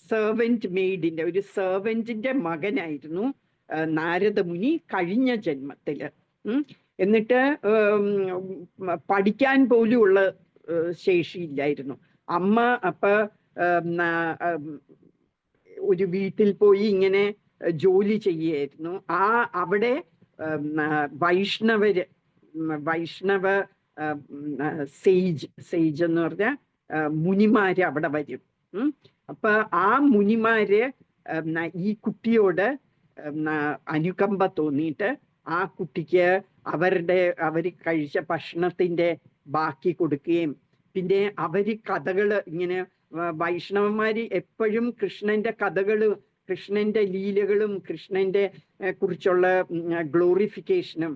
സെർവന്റ് മെയ്ഡിന്റെ, ഒരു സെർവന്റിന്റെ മകനായിരുന്നു നാരദമുനി കഴിഞ്ഞ ജന്മത്തില്. എന്നിട്ട് പഠിക്കാൻ പോലുമുള്ള ശേഷിയില്ലായിരുന്നു. അമ്മ അപ്പൊ ഒരു വീട്ടിൽ പോയി ഇങ്ങനെ ജോലി ചെയ്യായിരുന്നു. അവിടെ വൈഷ്ണവ സേജ് എന്ന് പറഞ്ഞ മുനിമാര് അവിടെ വരും. അപ്പൊ ആ മുനിമാര് ഈ കുട്ടിയോട് അനുകമ്പ തോന്നിയിട്ട് ആ കുട്ടിക്ക് അവർ കഴിച്ച ഭക്ഷണത്തിന്റെ ബാക്കി കൊടുക്കുകയും, പിന്നെ അവര് കഥകള് ഇങ്ങനെ വൈഷ്ണവന്മാര് എപ്പോഴും കൃഷ്ണന്റെ കഥകളും കൃഷ്ണന്റെ ലീലകളും കൃഷ്ണന്റെ കുറിച്ചുള്ള ഗ്ലോറിഫിക്കേഷനും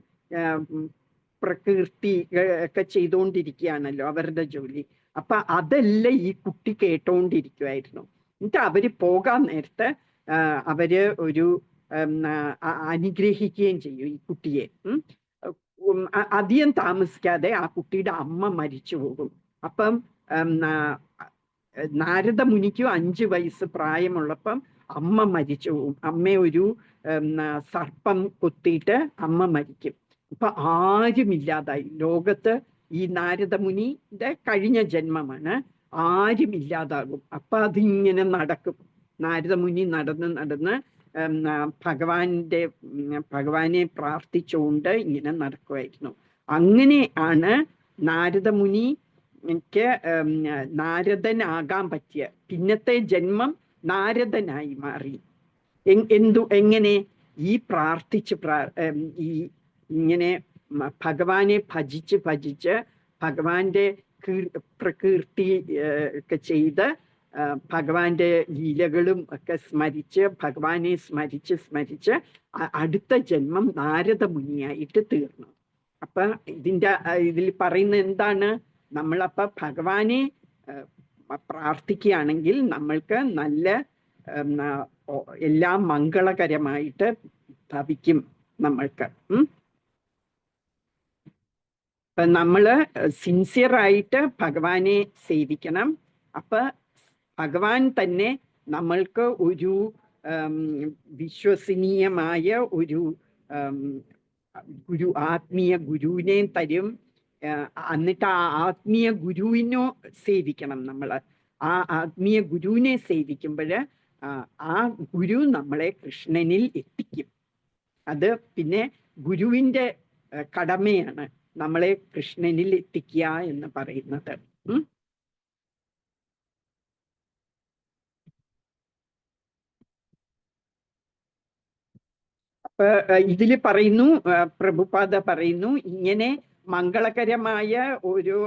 പ്രകീർത്തി ഒക്കെ ചെയ്തുകൊണ്ടിരിക്കുകയാണല്ലോ അവരുടെ ജോലി. അപ്പൊ അതെല്ലാം ഈ കുട്ടി കേട്ടോണ്ടിരിക്കുമായിരുന്നു. എന്നിട്ട് അവര് പോകാൻ നേരത്ത് അവര് ഒരു അനുഗ്രഹിക്കുകയും ചെയ്യും ഈ കുട്ടിയെ. അധികം താമസിക്കാതെ ആ കുട്ടിയുടെ അമ്മ മരിച്ചു പോകും. അപ്പം നാരദ മുനിക്കും 5 വയസ്സ് പ്രായമുള്ളപ്പം അമ്മ മരിച്ചു പോകും. അമ്മയെ ഒരു സർപ്പം കൊത്തിയിട്ട് അമ്മ മരിക്കും. അപ്പൊ ആരുമില്ലാതായി ലോകത്ത്. ഈ നാരദമുനിയുടെ കഴിഞ്ഞ ജന്മമാണ്. ആരുമില്ലാതാകും. അപ്പൊ അതിങ്ങനെ നടക്കും. നാരദമുനി നടന്ന് ഭഗവാനെ പ്രാർത്ഥിച്ചുകൊണ്ട് ഇങ്ങനെ നടക്കുമായിരുന്നു. അങ്ങനെ ആണ് നാരദമുനിക്ക് നാരദനാകാൻ പറ്റിയ. പിന്നത്തെ ജന്മം നാരദനായി മാറി. എങ്ങനെ? ഈ ഈ ഇങ്ങനെ ഭഗവാനെ ഭജിച്ച് ഭഗവാന്റെ പ്രകീർത്തി ഒക്കെ ചെയ്ത് ഭഗവാന്റെ ലീലകളും ഒക്കെ സ്മരിച്ച് ഭഗവാനെ സ്മരിച്ച് അടുത്ത ജന്മം നാരദമുനിയായിട്ട് തീർന്നു. അപ്പൊ ഇതിൽ പറയുന്ന എന്താണ്? നമ്മളപ്പ ഭഗവാനെ പ്രാർത്ഥിക്കുകയാണെങ്കിൽ നമ്മൾക്ക് നല്ല എല്ലാം മംഗളകരമായിട്ട് ഭവിക്കും നമ്മൾക്ക്. അപ്പൊ നമ്മള് സിൻസിയറായിട്ട് ഭഗവാനെ സേവിക്കണം. അപ്പൊ ഭഗവാൻ തന്നെ നമ്മൾക്ക് ഒരു വിശ്വസനീയമായ ഒരു ആത്മീയ ഗുരുവിനെ തരും. എന്നിട്ട് ആ ആത്മീയ ഗുരുവിനോ സേവിക്കണം നമ്മള്. ആ ആത്മീയ ഗുരുവിനെ സേവിക്കുമ്പോൾ ആ ഗുരു നമ്മളെ കൃഷ്ണനിൽ എത്തിക്കും. അത് പിന്നെ ഗുരുവിന്റെ കടമയാണ് നമ്മളെ കൃഷ്ണനിൽ എത്തിക്കുക എന്ന് പറയുന്നത്. അപ്പൊ ഇതില് പറയുന്നു, പ്രഭുപാദ പറയുന്നു, ഇങ്ങനെ മംഗളകരമായ ഒരു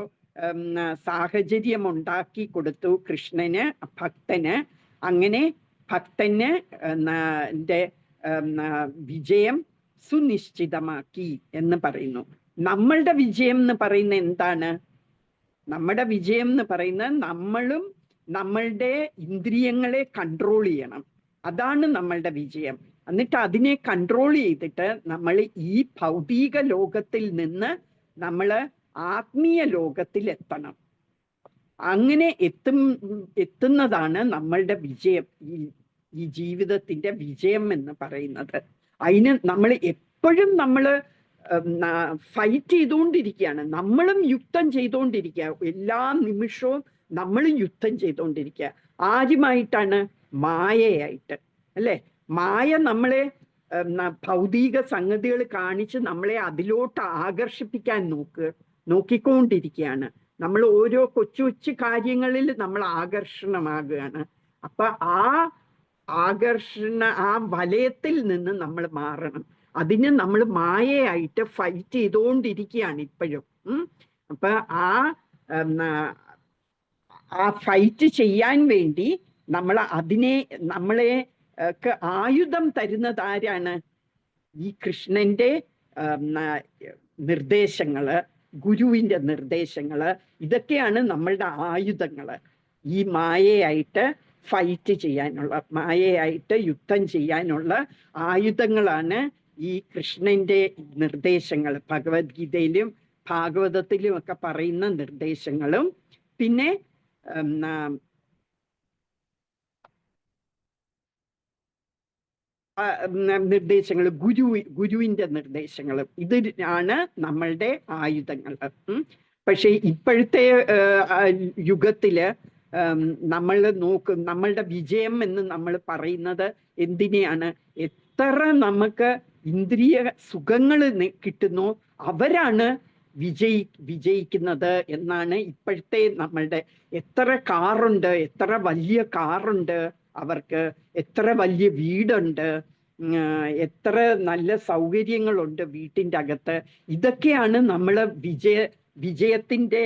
സാഹചര്യം ഉണ്ടാക്കി കൊടുത്തു കൃഷ്ണന്, ഭക്തന്. അങ്ങനെ ഭക്തന് വിജയം സുനിശ്ചിതമാക്കി എന്ന് പറയുന്നു. നമ്മളുടെ വിജയം എന്ന് പറയുന്ന എന്താണ്? നമ്മുടെ വിജയം എന്ന് പറയുന്നത് നമ്മളും നമ്മളുടെ ഇന്ദ്രിയങ്ങളെ കൺട്രോൾ ചെയ്യണം. അതാണ് നമ്മളുടെ വിജയം. എന്നിട്ട് അതിനെ കൺട്രോൾ ചെയ്തിട്ട് നമ്മൾ ഈ ഭൗതിക ലോകത്തിൽ നിന്ന് നമ്മൾ ആത്മീയ ലോകത്തിൽ എത്തണം. അങ്ങനെ എത്തുന്നതാണ് നമ്മളുടെ വിജയം, ഈ ജീവിതത്തിന്റെ വിജയം എന്ന് പറയുന്നത്. അതിന് നമ്മൾ എപ്പോഴും ഫൈറ്റ് ചെയ്തുകൊണ്ടിരിക്കുകയാണ്. നമ്മളും യുദ്ധം ചെയ്തുകൊണ്ടിരിക്കുക. എല്ലാ നിമിഷവും നമ്മളും യുദ്ധം ചെയ്തുകൊണ്ടിരിക്കുക. ആരുമായിട്ടാണ്? മായയായിട്ട്, അല്ലെ? മായ നമ്മളെ ഭൗതിക സംഗതികൾ കാണിച്ച് നമ്മളെ അതിലോട്ട് ആകർഷിപ്പിക്കാൻ നോക്കിക്കൊണ്ടിരിക്കുകയാണ്. നമ്മൾ ഓരോ കൊച്ചു കൊച്ചു കാര്യങ്ങളിൽ നമ്മൾ ആകർഷണമാകുകയാണ്. അപ്പൊ ആ വലയത്തിൽ നിന്ന് നമ്മൾ മാറണം. അതിന് നമ്മൾ മായയായിട്ട് ഫൈറ്റ് ചെയ്തുകൊണ്ടിരിക്കുകയാണ് ഇപ്പോഴും. അപ്പൊ ആ ഫൈറ്റ് ചെയ്യാൻ വേണ്ടി നമ്മളെ ആയുധം തരുന്നത് ആരാണ്? ഈ കൃഷ്ണന്റെ നിർദ്ദേശങ്ങള്, ഗുരുവിന്റെ നിർദ്ദേശങ്ങള്, ഇതൊക്കെയാണ് നമ്മളുടെ ആയുധങ്ങള്. ഈ മായയായിട്ട് ഫൈറ്റ് ചെയ്യാനുള്ള, മായയായിട്ട് യുദ്ധം ചെയ്യാനുള്ള ആയുധങ്ങളാണ് ഈ കൃഷ്ണന്റെ നിർദ്ദേശങ്ങൾ. ഭഗവത്ഗീതയിലും ഭാഗവതത്തിലും ഒക്കെ പറയുന്ന നിർദ്ദേശങ്ങളും പിന്നെ നിർദ്ദേശങ്ങൾ, ഗുരുവിന്റെ നിർദ്ദേശങ്ങളും ഇത് ആണ് നമ്മളുടെ ആയുധങ്ങൾ. പക്ഷെ ഇപ്പോഴത്തെ യുഗത്തില് നമ്മൾ നമ്മളുടെ വിജയം എന്ന് നമ്മൾ പറയുന്നത് എന്തിനെയാണ്? എത്ര നമുക്ക് ഇന്ദ്രിയ സുഖങ്ങൾ കിട്ടുന്നു അവരാണ് വിജയിക്കുന്നത് എന്നാണ് ഇപ്പോഴത്തെ നമ്മളുടെ. എത്ര കാറുണ്ട്, എത്ര വലിയ കാറുണ്ട് അവർക്ക്, എത്ര വലിയ വീടുണ്ട്, എത്ര നല്ല സൗകര്യങ്ങളുണ്ട് വീട്ടിൻ്റെ അകത്ത്. ഇതൊക്കെയാണ് നമ്മള് വിജയത്തിന്റെ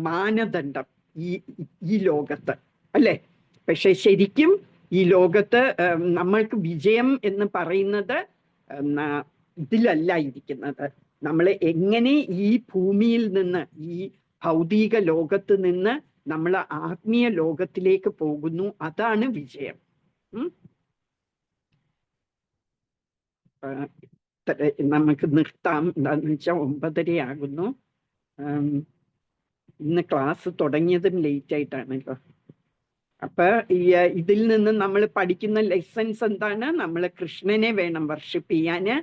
മാനദണ്ഡം ഈ ലോകത്ത്, അല്ലേ? പക്ഷെ ശരിക്കും ഈ ലോകത്ത് നമ്മൾക്ക് വിജയം എന്ന് പറയുന്നത് ഇതിലല്ല ഇരിക്കുന്നത്. നമ്മൾ എങ്ങനെ ഈ ഭൂമിയിൽ നിന്ന്, ഈ ഭൗതിക ലോകത്ത് നിന്ന് നമ്മൾ ആത്മീയ ലോകത്തിലേക്ക് പോകുന്നു, അതാണ് വിജയം. നമുക്ക് നിർത്താം. എന്താന്ന് വെച്ചാൽ 9:30 ആകുന്നു. ഇന്ന് ക്ലാസ് തുടങ്ങിയതും ലേറ്റ് ആയിട്ടാണല്ലോ. അപ്പൊ ഇതിൽ നിന്ന് നമ്മൾ പഠിക്കുന്ന ലെസൺസ് എന്താണ്? നമ്മൾ കൃഷ്ണനെ വേണം വർഷിപ്പ് ചെയ്യാന്.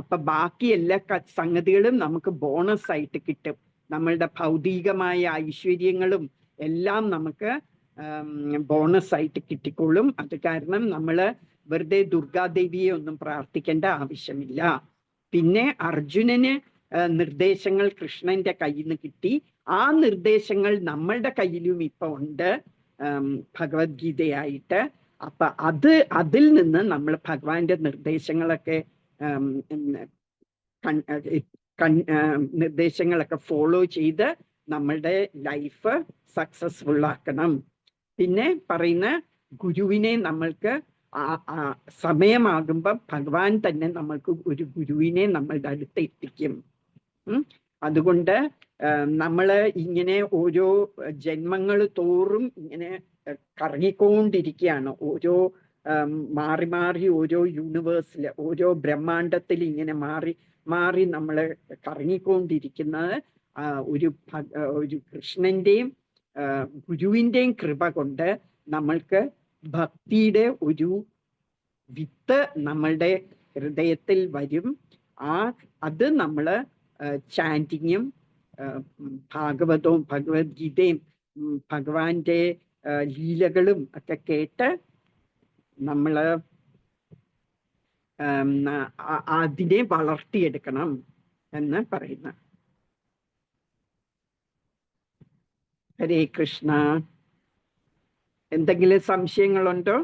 അപ്പൊ ബാക്കി എല്ലാ സംഗതികളും നമുക്ക് ബോണസ് ആയിട്ട് കിട്ടും. നമ്മളുടെ ഭൗതികമായ ഐശ്വര്യങ്ങളും എല്ലാം നമുക്ക് ബോണസ് ആയിട്ട് കിട്ടിക്കൊള്ളും. അത് കാരണം നമ്മൾ വെറുതെ ദുർഗാദേവിയെ ഒന്നും പ്രാർത്ഥിക്കേണ്ട ആവശ്യമില്ല. പിന്നെ അർജുനന് നിർദ്ദേശങ്ങൾ കൃഷ്ണന്റെ കയ്യിൽ നിന്ന് കിട്ടി. ആ നിർദ്ദേശങ്ങൾ നമ്മളുടെ കയ്യിലും ഇപ്പൊ ഉണ്ട് ഭഗവത്ഗീതയായിട്ട്. അപ്പൊ അതിൽ നിന്ന് നമ്മൾ ഭഗവാന്റെ നിർദ്ദേശങ്ങളൊക്കെ നിർദ്ദേശങ്ങളൊക്കെ ഫോളോ ചെയ്ത് നമ്മളുടെ ലൈഫ് സക്സസ്ഫുൾ ആക്കണം. പിന്നെ പറയുന്ന ഗുരുവിനെ നമ്മൾക്ക് സമയമാകുമ്പം ഭഗവാൻ തന്നെ നമ്മൾക്ക് ഒരു ഗുരുവിനെ നമ്മളുടെ അടുത്ത് എത്തിക്കും. അതുകൊണ്ട് നമ്മള് ഇങ്ങനെ ഓരോ ജന്മങ്ങൾ തോറും ഇങ്ങനെ കറങ്ങിക്കൊണ്ടിരിക്കുകയാണ്. ഓരോ മാറി മാറി ഓരോ യൂണിവേഴ്സില്, ഓരോ ബ്രഹ്മാണ്ടത്തിൽ ഇങ്ങനെ മാറി മാറി നമ്മൾ കറങ്ങിക്കൊണ്ടിരിക്കുന്നത് ഒരു കൃഷ്ണന്റെയും ഗുരുവിൻ്റെയും കൃപ കൊണ്ട് നമ്മൾക്ക് ഭക്തിയുടെ ഒരു വിത്ത് നമ്മളുടെ ഹൃദയത്തിൽ വരും. അത് നമ്മള് ചാൻറ്റിങ്ങും ഭാഗവതവും ഭഗവത്ഗീതയും ഭഗവാന്റെ ലീലകളും ഒക്കെ കേട്ട് നമ്മള് അതിനെ വളർത്തിയെടുക്കണം എന്ന് പറയുന്നു. ഹരേ കൃഷ്ണ. എന്തെങ്കിലും സംശയങ്ങളുണ്ടോ?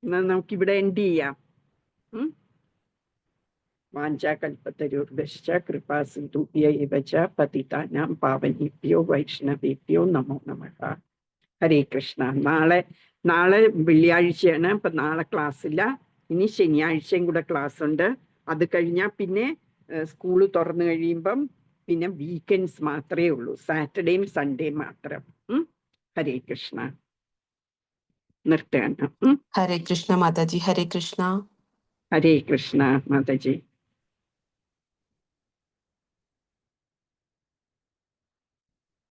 എന്നാ നമുക്കിവിടെ എൻഡ് ചെയ്യാം. വാഞ്ചാകൽപതരുർഭ്യശ്ച കൃപാസിന്ധുഭ്യൈവ ച പതിതാനാം പാവനേഭ്യോ വൈഷ്ണവേഭ്യോ നമോ നമഃ. ഹരേ കൃഷ്ണ. നാളെ വെള്ളിയാഴ്ചയാണ്. അപ്പൊ നാളെ ക്ലാസ് ഇല്ല. ഇനി ശനിയാഴ്ചയും കൂടെ ക്ലാസ് ഉണ്ട്. അത് കഴിഞ്ഞാൽ പിന്നെ സ്കൂള് തുറന്നു കഴിയുമ്പം പിന്നെ വീക്കെൻഡ്സ് മാത്രമേ ഉള്ളൂ. സാറ്റർഡേയും സൺഡേയും മാത്രം. ഹരേ കൃഷ്ണ. നിർത്തുകയാണ്. ഹരേ കൃഷ്ണ മാതാജി. ഹരേ കൃഷ്ണ. ഹരേ കൃഷ്ണ മാതാജി.